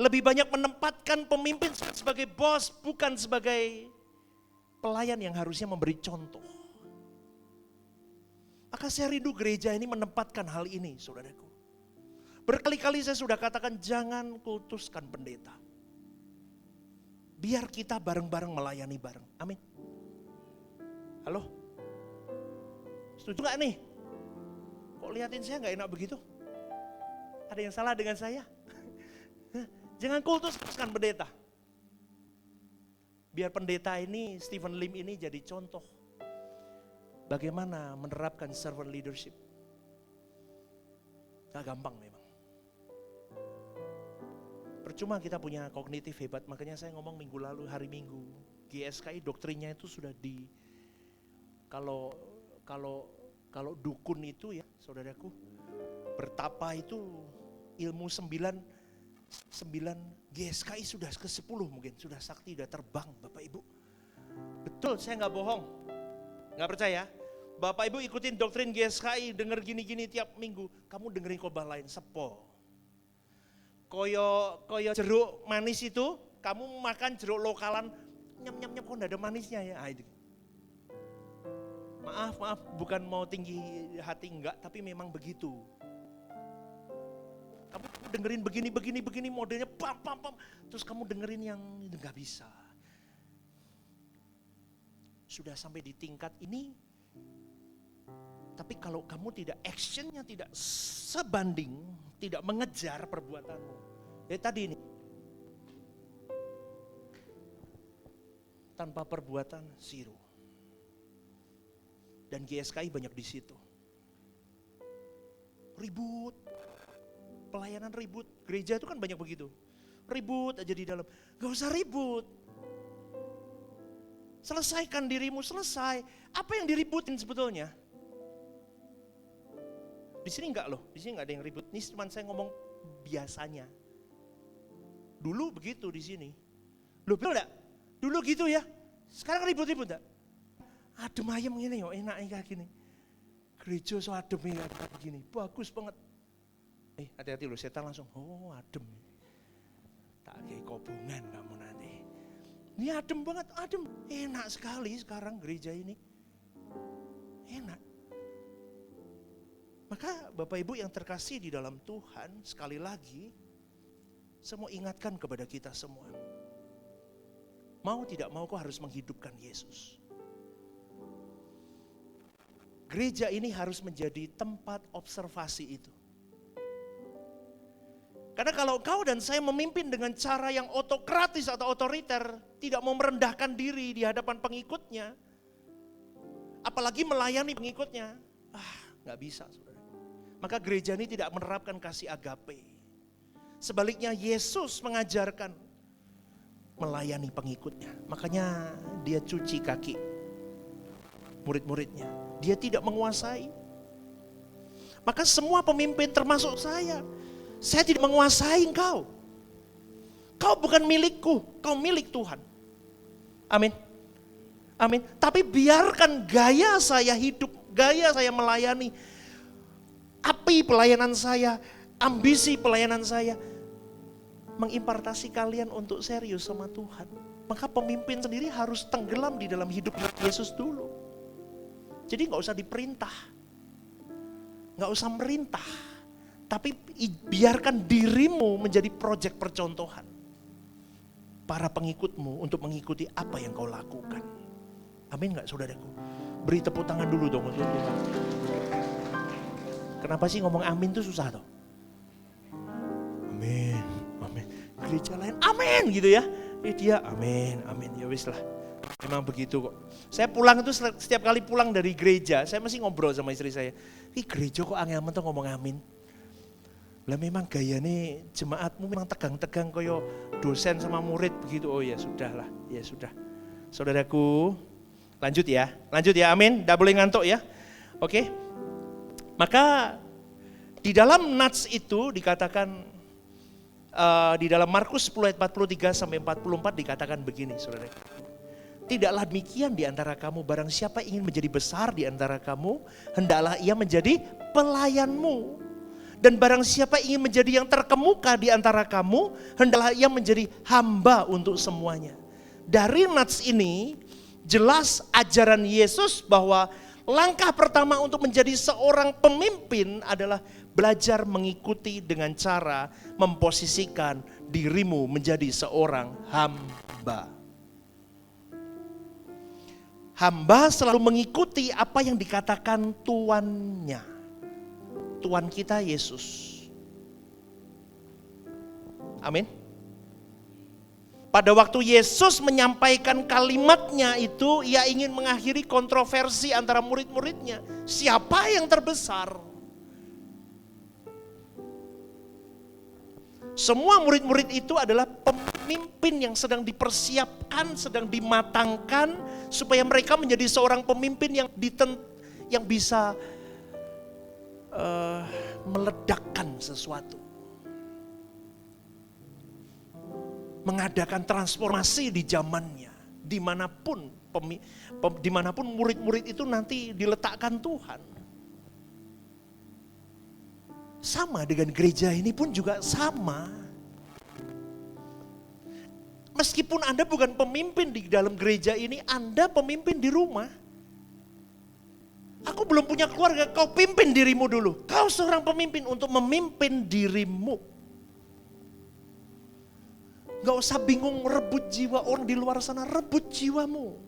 Lebih banyak menempatkan pemimpin sebagai bos, bukan sebagai pelayan yang harusnya memberi contoh. Maka saya rindu gereja ini menempatkan hal ini, saudaraku. Berkali-kali saya sudah katakan jangan kultuskan pendeta. Biar kita bareng-bareng melayani bareng. Amin. Halo? Setuju gak nih? Kok liatin saya gak enak begitu? Ada yang salah dengan saya? Jangan kultuskan pendeta. Biar pendeta ini, Stephen Lim ini jadi contoh. Bagaimana menerapkan servant leadership. Gak gampang memang. Percuma kita punya kognitif hebat, makanya saya ngomong minggu lalu, hari Minggu, GSKI doktrinnya itu sudah kalau dukun itu ya, saudaraku, bertapa itu ilmu 9 GSKI sudah ke-10 mungkin, sudah sakti, sudah terbang Bapak Ibu. Betul, saya nggak bohong, nggak percaya? Bapak Ibu ikutin doktrin GSKI, denger gini-gini tiap minggu, kamu dengerin khotbah lain, sepo. Koyo jeruk manis itu, kamu makan jeruk lokalan, nyam kok enggak ada manisnya ya. Itu. Maaf, bukan mau tinggi hati enggak, tapi memang begitu. Kamu dengerin begini modelnya pam, terus kamu dengerin yang enggak bisa. Sudah sampai di tingkat ini, tapi kalau kamu tidak actionnya tidak sebanding, tidak mengejar perbuatanmu. Tadi ini. Tanpa perbuatan zero. Dan GSKI banyak di situ. Ribut. Pelayanan ribut. Gereja itu kan banyak begitu. Ribut aja di dalam. Gak usah ribut. Selesaikan dirimu, selesai. Apa yang diributin sebetulnya? Di sini enggak loh, di sini enggak ada yang ribut. Ini cuma saya ngomong biasanya. Dulu begitu di sini. Loh betul enggak? Dulu gitu ya. Sekarang ribut-ribut enggak? Adem ayem gini yo, enak kayak gini. Gereja so adem kayak gini. Bagus banget. Hati-hati loh, setan langsung, oh adem. Tak kayak kobongan kamu nanti. Ini adem banget, adem. Enak sekali sekarang gereja ini. Enak. Maka Bapak Ibu yang terkasih di dalam Tuhan, sekali lagi, saya mau ingatkan kepada kita semua. Mau tidak mau kau harus menghidupkan Yesus. Gereja ini harus menjadi tempat observasi itu. Karena kalau kau dan saya memimpin dengan cara yang otokratis atau otoriter, tidak mau merendahkan diri di hadapan pengikutnya, apalagi melayani pengikutnya, nggak bisa, saudara. Maka gereja ini tidak menerapkan kasih agape. Sebaliknya Yesus mengajarkan melayani pengikutnya. Makanya dia cuci kaki murid-muridnya. Dia tidak menguasai. Maka semua pemimpin termasuk saya tidak menguasai engkau. Kau bukan milikku, kau milik Tuhan. Amin. Amin. Tapi biarkan gaya saya hidup, gaya saya melayani, api pelayanan saya, ambisi pelayanan saya, mengimpartasi kalian untuk serius sama Tuhan. Maka pemimpin sendiri harus tenggelam di dalam hidup Yesus dulu. Jadi gak usah diperintah, gak usah merintah, tapi biarkan dirimu menjadi proyek percontohan para pengikutmu untuk mengikuti apa yang kau lakukan. Amin gak saudaraku? Beri tepuk tangan dulu dong untuk Tuhan. Kenapa sih ngomong amin tuh susah toh? Amin, amin. Gereja lain amin gitu ya. Dia amin, amin. Ya wis lah. Memang begitu kok. Saya pulang itu setiap kali pulang dari gereja, saya masih ngobrol sama istri saya. Ih gereja kok angin tuh ngomong amin. Lah memang gayane jemaatmu memang tegang-tegang koyo dosen sama murid begitu. Oh ya sudahlah, ya sudah. Saudaraku, lanjut ya, amin. Tidak boleh ngantuk ya. Oke. Maka di dalam nats itu dikatakan, di dalam Markus 10 ayat 43 sampai 44 dikatakan begini saudara. Tidaklah demikian di antara kamu, barang siapa ingin menjadi besar di antara kamu, hendaklah ia menjadi pelayanmu. Dan barang siapa ingin menjadi yang terkemuka di antara kamu, hendaklah ia menjadi hamba untuk semuanya. Dari nats ini jelas ajaran Yesus bahwa langkah pertama untuk menjadi seorang pemimpin adalah belajar mengikuti dengan cara memposisikan dirimu menjadi seorang hamba. Hamba selalu mengikuti apa yang dikatakan tuannya. Tuan kita Yesus. Amin. Pada waktu Yesus menyampaikan kalimatnya itu, ia ingin mengakhiri kontroversi antara murid-muridnya. Siapa yang terbesar? Semua murid-murid itu adalah pemimpin yang sedang dipersiapkan, sedang dimatangkan supaya mereka menjadi seorang pemimpin yang bisa meledakkan sesuatu. Mengadakan transformasi di zamannya. Dimanapun murid-murid itu nanti diletakkan Tuhan. Sama dengan gereja ini pun juga sama. Meskipun Anda bukan pemimpin di dalam gereja ini, Anda pemimpin di rumah. Aku belum punya keluarga, kau pimpin dirimu dulu. Kau seorang pemimpin untuk memimpin dirimu. Gak usah bingung rebut jiwa orang di luar sana, rebut jiwamu.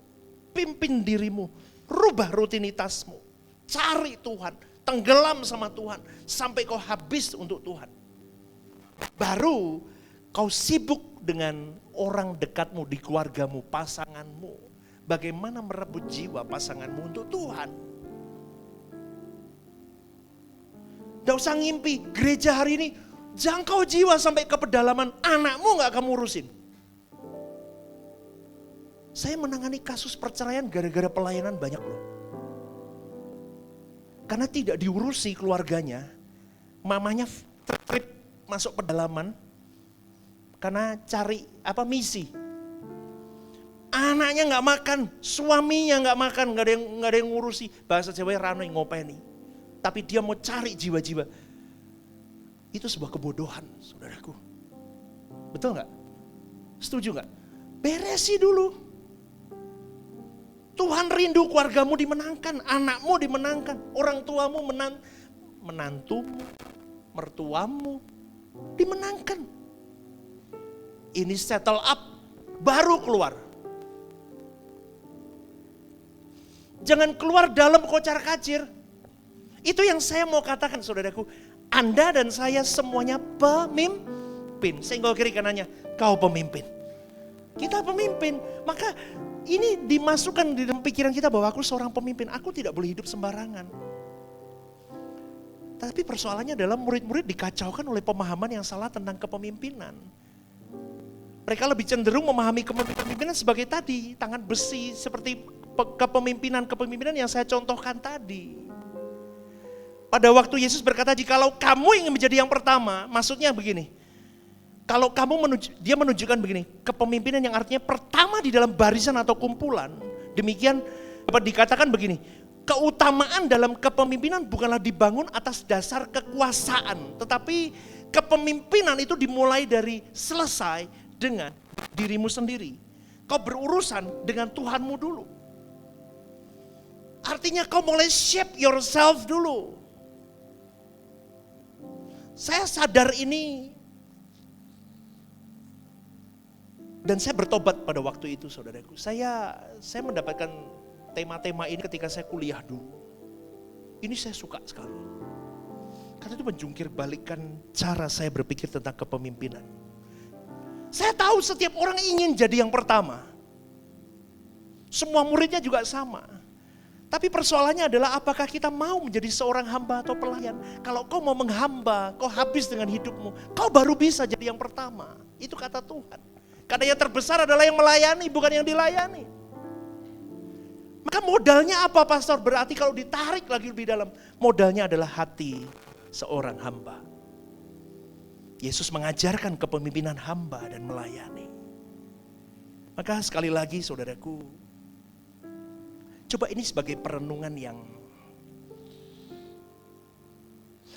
Pimpin dirimu, rubah rutinitasmu. Cari Tuhan, tenggelam sama Tuhan, sampai kau habis untuk Tuhan. Baru kau sibuk dengan orang dekatmu di keluargamu, pasanganmu. Bagaimana merebut jiwa pasanganmu untuk Tuhan. Gak usah ngimpi, gereja hari ini jangkau jiwa sampai ke pedalaman, anakmu gak kamu urusin. Saya menangani kasus perceraian gara-gara pelayanan banyak loh. Karena tidak diurusi keluarganya, mamanya trip masuk pedalaman, karena cari misi. Anaknya nggak makan, suaminya nggak makan, nggak ada yang ngurusi. Bahasa Jawa rano yang ngopeni. Tapi dia mau cari jiwa-jiwa. Itu sebuah kebodohan, saudaraku. Betul nggak? Setuju nggak? Beresi dulu. Tuhan rindu keluargamu dimenangkan, anakmu dimenangkan, orang tuamu menantumu, mertuamu dimenangkan. Ini settle up, baru keluar. Jangan keluar dalam kocar-kacir. Itu yang saya mau katakan, saudaraku. Anda dan saya semuanya pemimpin. Senggol kiri kanannya, kau pemimpin. Kita pemimpin. Maka ini dimasukkan di dalam pikiran kita bahwa aku seorang pemimpin. Aku tidak boleh hidup sembarangan. Tapi persoalannya adalah murid-murid dikacaukan oleh pemahaman yang salah tentang kepemimpinan. Mereka lebih cenderung memahami kepemimpinan sebagai tadi, tangan besi, seperti kepemimpinan yang saya contohkan tadi. Pada waktu Yesus berkata, jikalau kamu ingin menjadi yang pertama, maksudnya begini. Kalau dia menunjukkan begini, kepemimpinan yang artinya pertama di dalam barisan atau kumpulan. Demikian dapat dikatakan begini, keutamaan dalam kepemimpinan bukanlah dibangun atas dasar kekuasaan. Tetapi kepemimpinan itu dimulai dari selesai dengan dirimu sendiri. Kau berurusan dengan Tuhanmu dulu. Artinya kau mulai shape yourself dulu. Saya sadar ini. Dan saya bertobat pada waktu itu, saudaraku. Saya mendapatkan tema-tema ini ketika saya kuliah dulu. Ini saya suka sekali. Karena itu menjungkir balikkan cara saya berpikir tentang kepemimpinan. Saya tahu setiap orang ingin jadi yang pertama. Semua muridnya juga sama. Tapi persoalannya adalah apakah kita mau menjadi seorang hamba atau pelayan. Kalau kau mau menghamba, kau habis dengan hidupmu. Kau baru bisa jadi yang pertama. Itu kata Tuhan. Karena yang terbesar adalah yang melayani, bukan yang dilayani. Maka modalnya apa, pastor? Berarti kalau ditarik lagi lebih dalam, modalnya adalah hati seorang hamba. Yesus mengajarkan kepemimpinan hamba dan melayani. Maka sekali lagi saudaraku, coba ini sebagai perenungan yang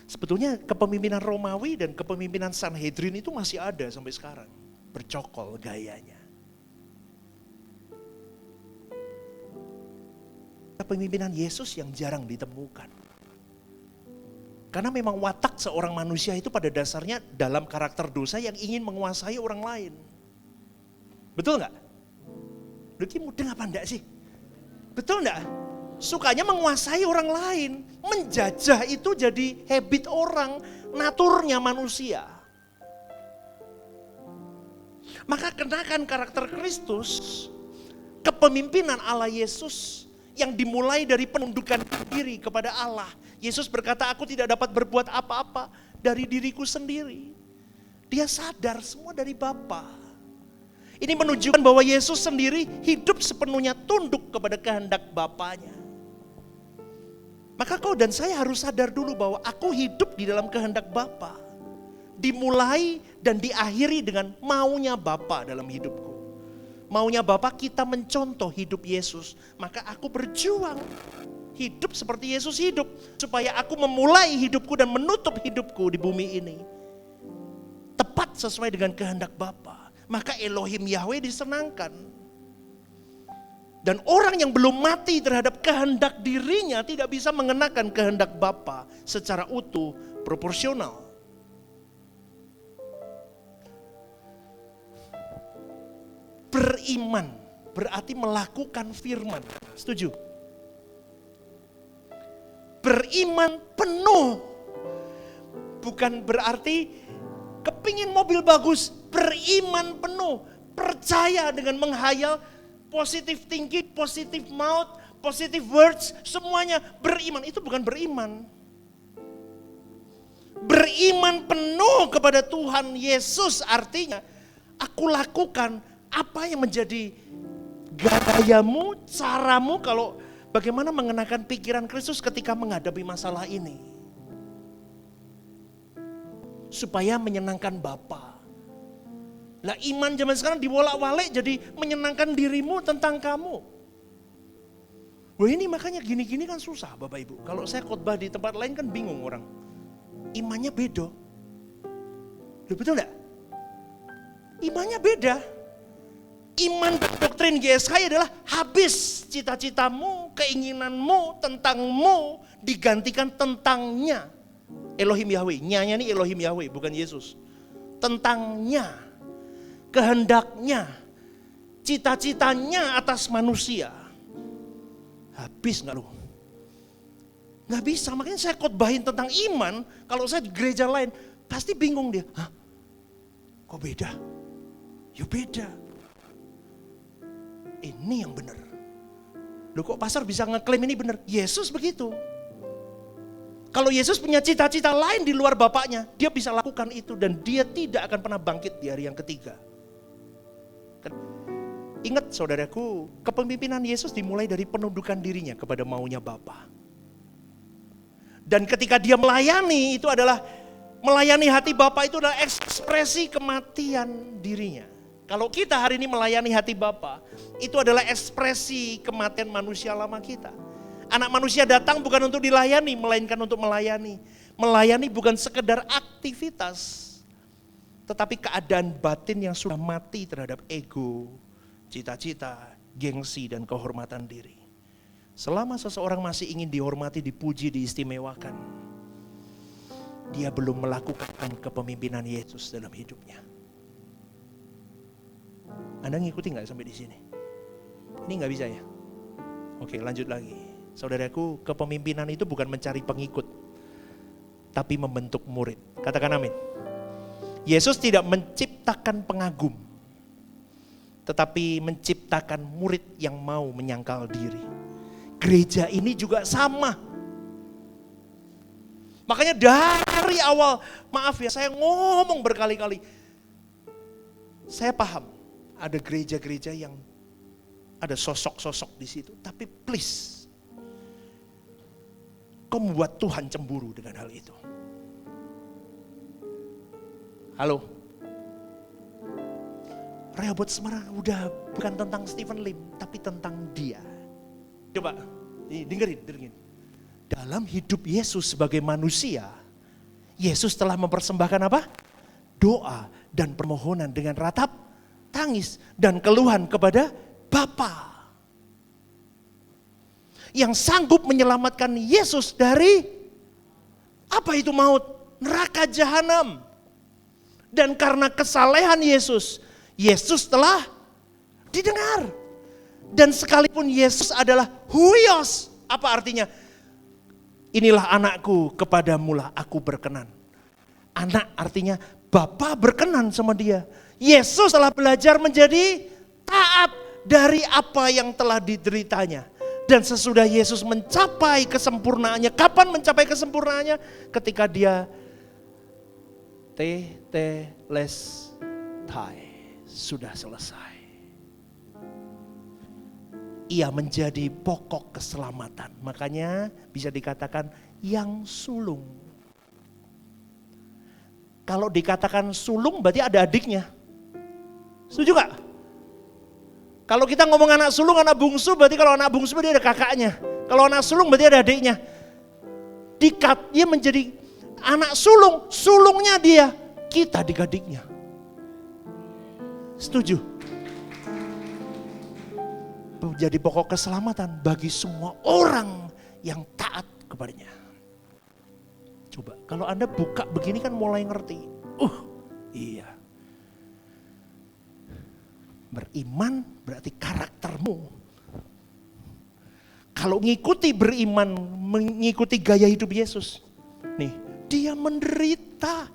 sebetulnya kepemimpinan Romawi dan kepemimpinan Sanhedrin itu masih ada sampai sekarang. Bercokol gayanya. Kepemimpinan Yesus yang jarang ditemukan. Karena memang watak seorang manusia itu pada dasarnya dalam karakter dosa yang ingin menguasai orang lain. Betul nggak? Luki mudeng apa enggak sih? Betul enggak? Sukanya menguasai orang lain. Menjajah itu jadi habit orang, naturnya manusia. Maka kenakan karakter Kristus, kepemimpinan Allah Yesus yang dimulai dari penundukan diri kepada Allah. Yesus berkata, aku tidak dapat berbuat apa-apa dari diriku sendiri. Dia sadar semua dari Bapa. Ini menunjukkan bahwa Yesus sendiri hidup sepenuhnya tunduk kepada kehendak Bapanya. Maka kau dan saya harus sadar dulu bahwa aku hidup di dalam kehendak Bapa. Dimulai dan diakhiri dengan maunya Bapa dalam hidupku. Maunya Bapa kita mencontoh hidup Yesus. Maka aku berjuang hidup seperti Yesus hidup. Supaya aku memulai hidupku dan menutup hidupku di bumi ini tepat sesuai dengan kehendak Bapa. Maka Elohim Yahweh disenangkan. Dan orang yang belum mati terhadap kehendak dirinya tidak bisa mengenakan kehendak Bapa secara utuh, proporsional. Beriman berarti melakukan firman. Setuju? Beriman penuh. Bukan berarti kepingin mobil bagus. Beriman penuh. Percaya dengan menghayal. Positive thinking, positive mouth, positive words. Semuanya beriman. Itu bukan beriman. Beriman penuh kepada Tuhan Yesus artinya aku lakukan apa yang menjadi gayamu, caramu kalau bagaimana mengenakan pikiran Kristus ketika menghadapi masalah ini. Supaya menyenangkan Bapa. Lah iman zaman sekarang dibolak-balik jadi menyenangkan dirimu tentang kamu. Wah ini makanya gini-gini kan susah Bapak Ibu. Kalau saya khotbah di tempat lain kan bingung orang. Imannya beda. Loh, betul enggak? Imannya beda. Iman doktrin GSKI adalah habis cita-citamu, keinginanmu, tentangmu digantikan tentangnya. Elohim Yahweh, nyanya nih Elohim Yahweh bukan Yesus. Tentangnya, kehendaknya, cita-citanya atas manusia. Habis nggak lu? Nggak bisa, makanya saya khotbahin tentang iman. Kalau saya di gereja lain, pasti bingung dia. Hah? Kok beda? Ya beda. Ini yang benar. Loh kok pastor bisa ngeklaim ini benar? Yesus begitu. Kalau Yesus punya cita-cita lain di luar Bapaknya, dia bisa lakukan itu dan dia tidak akan pernah bangkit di hari yang ketiga. Ingat saudaraku, kepemimpinan Yesus dimulai dari penundukan dirinya kepada maunya Bapa. Dan ketika dia melayani, itu adalah melayani hati Bapa, itu adalah ekspresi kematian dirinya. Kalau kita hari ini melayani hati Bapa, itu adalah ekspresi kematian manusia lama kita. Anak manusia datang bukan untuk dilayani, melainkan untuk melayani. Melayani bukan sekedar aktivitas, tetapi keadaan batin yang sudah mati terhadap ego, cita-cita, gengsi, dan kehormatan diri. Selama seseorang masih ingin dihormati, dipuji, diistimewakan, dia belum melakukan kepemimpinan Yesus dalam hidupnya. Anda ngikuti nggak sampai di sini? Ini nggak bisa ya? Oke, lanjut lagi. Saudaraku, kepemimpinan itu bukan mencari pengikut, tapi membentuk murid. Katakan amin. Yesus tidak menciptakan pengagum, tetapi menciptakan murid yang mau menyangkal diri. Gereja ini juga sama. Makanya dari awal, maaf ya saya ngomong berkali-kali, saya paham. Ada gereja-gereja yang ada sosok-sosok di situ. Tapi please, kau membuat Tuhan cemburu dengan hal itu. Halo? Rehoboth Semarang udah bukan tentang Stephen Lim, tapi tentang dia. Coba, dengerin. Dalam hidup Yesus sebagai manusia, Yesus telah mempersembahkan apa? Doa dan permohonan dengan ratap tangis dan keluhan kepada Bapa. Yang sanggup menyelamatkan Yesus dari apa itu maut? Neraka jahanam. Dan karena kesalehan Yesus, Yesus telah didengar. Dan sekalipun Yesus adalah huios, apa artinya? Inilah anakku, kepadamulah aku berkenan. Anak artinya Bapa berkenan sama dia. Yesus telah belajar menjadi taat dari apa yang telah dideritanya. Dan sesudah Yesus mencapai kesempurnaannya, kapan mencapai kesempurnaannya? Ketika dia tetelestai, sudah selesai. Ia menjadi pokok keselamatan. Makanya bisa dikatakan yang sulung. Kalau dikatakan sulung berarti ada adiknya. Setuju gak? Kalau kita ngomong anak sulung, anak bungsu, berarti kalau anak bungsu berarti ada kakaknya. Kalau anak sulung berarti ada adiknya. Dia menjadi anak sulung, sulungnya dia, kita adik-adiknya. Setuju? Menjadi pokok keselamatan bagi semua orang yang taat kepadanya. Coba, kalau Anda buka begini kan mulai ngerti. Iya. Beriman berarti karaktermu. Kalau beriman, mengikuti gaya hidup Yesus. Nih, dia menderita.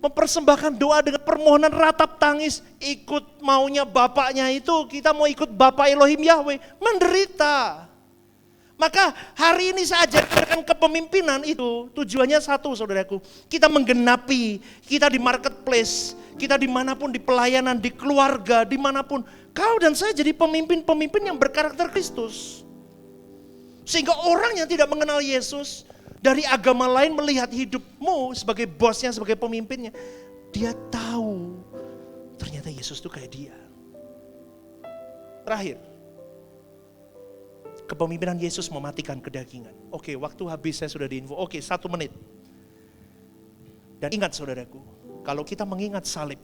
Mempersembahkan doa dengan permohonan ratap tangis. Ikut maunya Bapaknya itu, kita mau ikut Bapa Elohim Yahweh. Menderita. Maka hari ini saya ajarkan kepemimpinan itu tujuannya satu saudaraku. Kita menggenapi, kita di marketplace, kita dimanapun di pelayanan, di keluarga, dimanapun. Kau dan saya jadi pemimpin-pemimpin yang berkarakter Kristus. Sehingga orang yang tidak mengenal Yesus dari agama lain melihat hidupmu sebagai bosnya, sebagai pemimpinnya. Dia tahu ternyata Yesus tuh kayak dia. Terakhir, kepemimpinan Yesus mematikan kedagingan. Oke, waktu habis, saya sudah diinfo. Oke, 1 menit. Dan ingat saudaraku, kalau kita mengingat salib,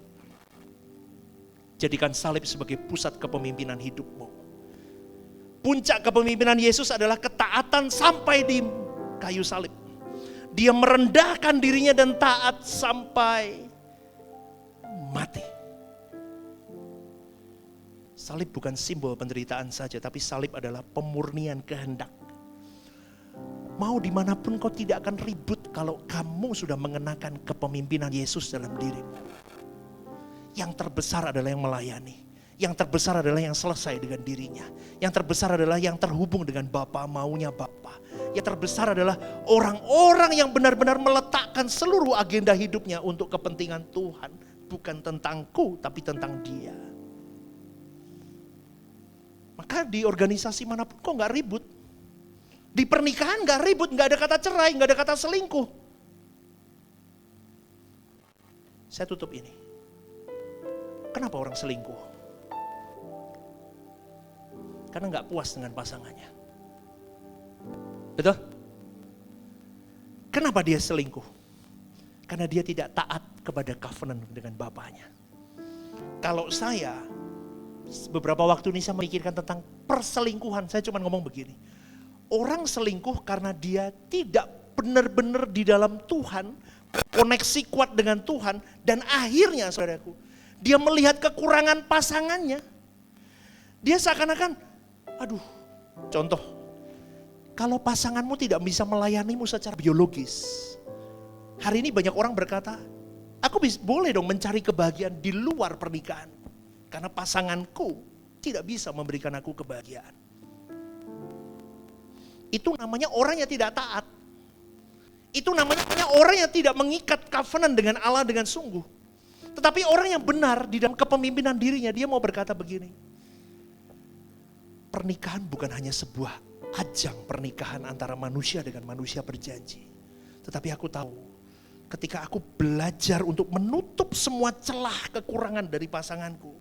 jadikan salib sebagai pusat kepemimpinan hidupmu. Puncak kepemimpinan Yesus adalah ketaatan sampai di kayu salib. Dia merendahkan dirinya dan taat sampai mati. Salib bukan simbol penderitaan saja, tapi salib adalah pemurnian kehendak. Mau dimanapun kau tidak akan ribut kalau kamu sudah mengenakan kepemimpinan Yesus dalam dirimu. Yang terbesar adalah yang melayani. Yang terbesar adalah yang selesai dengan dirinya. Yang terbesar adalah yang terhubung dengan Bapa, maunya Bapa. Yang terbesar adalah orang-orang yang benar-benar meletakkan seluruh agenda hidupnya untuk kepentingan Tuhan. Bukan tentangku, tapi tentang Dia. Maka di organisasi manapun kok gak ribut. Di pernikahan gak ribut, gak ada kata cerai, gak ada kata selingkuh. Saya tutup ini. Kenapa orang selingkuh? Karena gak puas dengan pasangannya. Betul? Kenapa dia selingkuh? Karena dia tidak taat kepada covenant dengan bapaknya. Kalau saya, beberapa waktu ini saya memikirkan tentang perselingkuhan, saya cuma ngomong begini. Orang selingkuh karena dia tidak benar-benar di dalam Tuhan, koneksi kuat dengan Tuhan, dan akhirnya saudaraku, dia melihat kekurangan pasangannya. Dia seakan-akan, aduh, contoh, kalau pasanganmu tidak bisa melayanimu secara biologis. Hari ini banyak orang berkata, aku boleh dong mencari kebahagiaan di luar pernikahan. Karena pasanganku tidak bisa memberikan aku kebahagiaan. Itu namanya orang yang tidak taat. Itu namanya orang yang tidak mengikat covenant dengan Allah dengan sungguh. Tetapi orang yang benar di dalam kepemimpinan dirinya, dia mau berkata begini. Pernikahan bukan hanya sebuah ajang pernikahan antara manusia dengan manusia berjanji. Tetapi aku tahu, ketika aku belajar untuk menutup semua celah kekurangan dari pasanganku,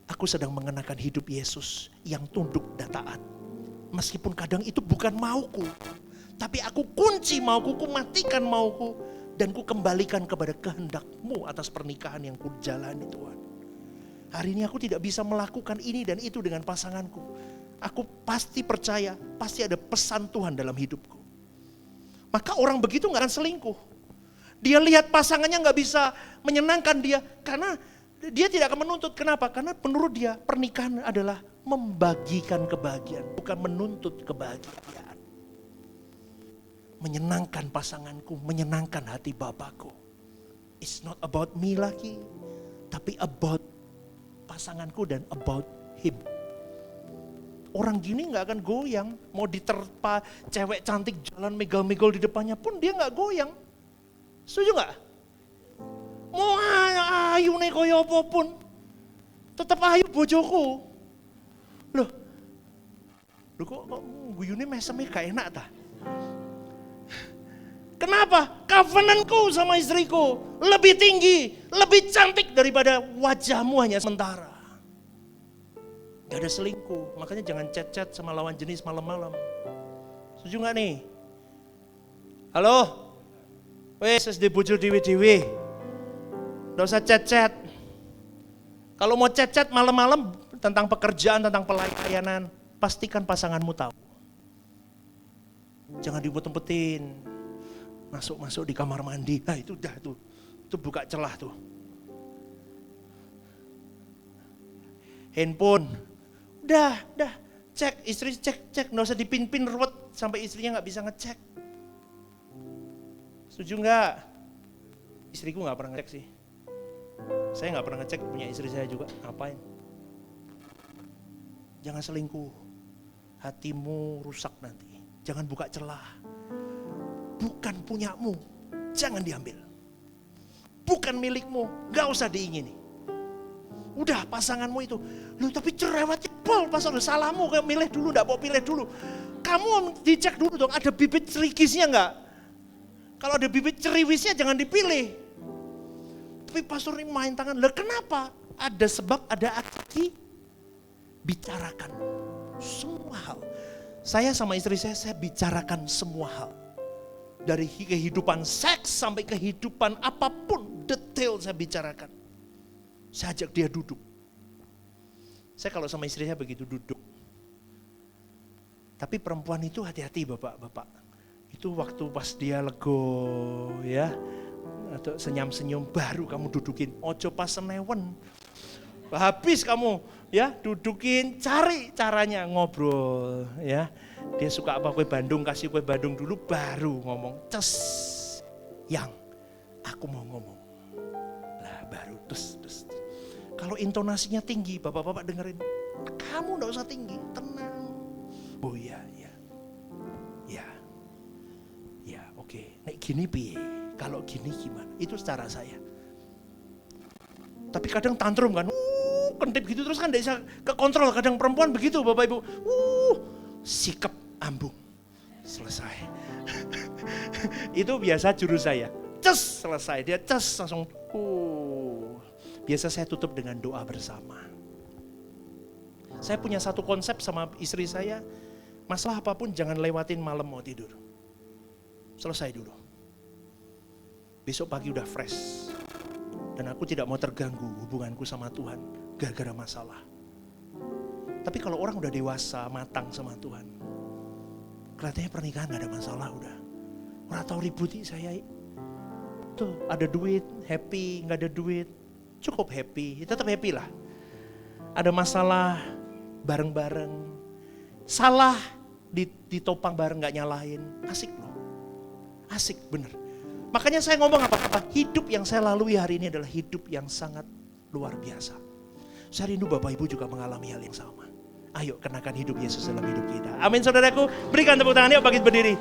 aku sedang mengenakan hidup Yesus yang tunduk dan taat. Meskipun kadang itu bukan mauku, tapi aku kunci mauku, ku matikan mauku, dan ku kembalikan kepada kehendak-Mu atas pernikahan yang ku jalani Tuhan. Hari ini aku tidak bisa melakukan ini dan itu dengan pasanganku. Aku pasti percaya, pasti ada pesan Tuhan dalam hidupku. Maka orang begitu gak akan selingkuh. Dia lihat pasangannya gak bisa menyenangkan dia, karena dia tidak akan menuntut. Kenapa? Karena menurut dia pernikahan adalah membagikan kebahagiaan, bukan menuntut kebahagiaan. Menyenangkan pasanganku, menyenangkan hati Bapakku. It's not about me lagi, tapi about pasanganku dan about him. Orang gini gak akan goyang, mau diterpa cewek cantik jalan megal-megal di depannya pun dia gak goyang. Setuju gak? Mau ayu nih koyo apapun, tetap ayu bojoku. Loh kok guyune mesemnya gak enak ta? Kenapa? Covenantku sama istriku lebih tinggi, lebih cantik daripada wajahmu hanya sementara. Gak ada selingkuh, makanya jangan chat-chat sama lawan jenis malam-malam. Setuju gak nih? Halo? Wes, SD bojo dewe-dewe. Gak usah chat-chat. Kalau mau chat-chat malam-malam tentang pekerjaan, tentang pelayanan, pastikan pasanganmu tahu. Jangan diumpet-umpetin. Masuk-masuk di kamar mandi, nah itu dah tuh. Itu buka celah tuh. Handphone. Dah, cek, istri cek, nggak usah dipin-pin ruwet sampai istrinya nggak bisa ngecek. Setuju nggak? Istriku nggak pernah ngecek sih. Saya nggak pernah ngecek, punya istri saya juga. Ngapain? Jangan selingkuh, hatimu rusak nanti. Jangan buka celah. Bukan punyamu, jangan diambil. Bukan milikmu, nggak usah diingini. Udah pasanganmu itu, lu tapi cerewet jebol, pas udah salahmu, kayak milih dulu, nggak mau pilih dulu. Kamu dicek dulu dong, ada bibit cerigisnya nggak? Kalau ada bibit ceriwisnya jangan dipilih. Tapi pastor ini main tangan. Lah kenapa? Ada sebab, ada akibat. Bicarakan semua hal. Saya sama istri saya bicarakan semua hal. Dari kehidupan seks sampai kehidupan apapun, detail saya bicarakan. Saya ajak dia duduk. Saya kalau sama istri saya begitu duduk. Tapi perempuan itu hati-hati bapak-bapak. Itu waktu pas dia lego ya, atau senyum-senyum baru kamu dudukin. Ojo pas senewen. Habis kamu ya dudukin, cari caranya ngobrol ya. Dia suka apa kue Bandung, kasih kue Bandung dulu baru ngomong. Ces, yang aku mau ngomong. Lah baru terus. Kalau intonasinya tinggi, bapak-bapak dengerin. Kamu enggak usah tinggi, tenang. Oh iya. Ya, oke. Nek gini piye? Kalau gini gimana? Itu cara saya. Tapi kadang tantrum kan. Kentip gitu terus kan enggak bisa kekontrol. Kadang perempuan begitu Bapak Ibu. Sikap ambung. Selesai. Itu biasa jurus saya. Ces, selesai. Dia ces langsung. Biasa saya tutup dengan doa bersama. Saya punya satu konsep sama istri saya. Masalah apapun jangan lewatin malam mau tidur. Selesai dulu. Besok pagi udah fresh. Dan aku tidak mau terganggu hubunganku sama Tuhan gara-gara masalah. Tapi kalau orang udah dewasa, matang sama Tuhan, kelihatannya pernikahan gak ada masalah udah. Orang tahu ributi saya. Tuh ada duit, happy, gak ada duit, cukup happy, tetap happy lah. Ada masalah, bareng-bareng. Salah, ditopang bareng gak nyalahin. Asik loh. Asik bener. Makanya saya ngomong apa-apa, hidup yang saya lalui hari ini adalah hidup yang sangat luar biasa. Saya rindu Bapak Ibu juga mengalami hal yang sama. Ayo kenakan hidup Yesus dalam hidup kita. Amin saudaraku, berikan tepuk tangan yuk bagi berdiri.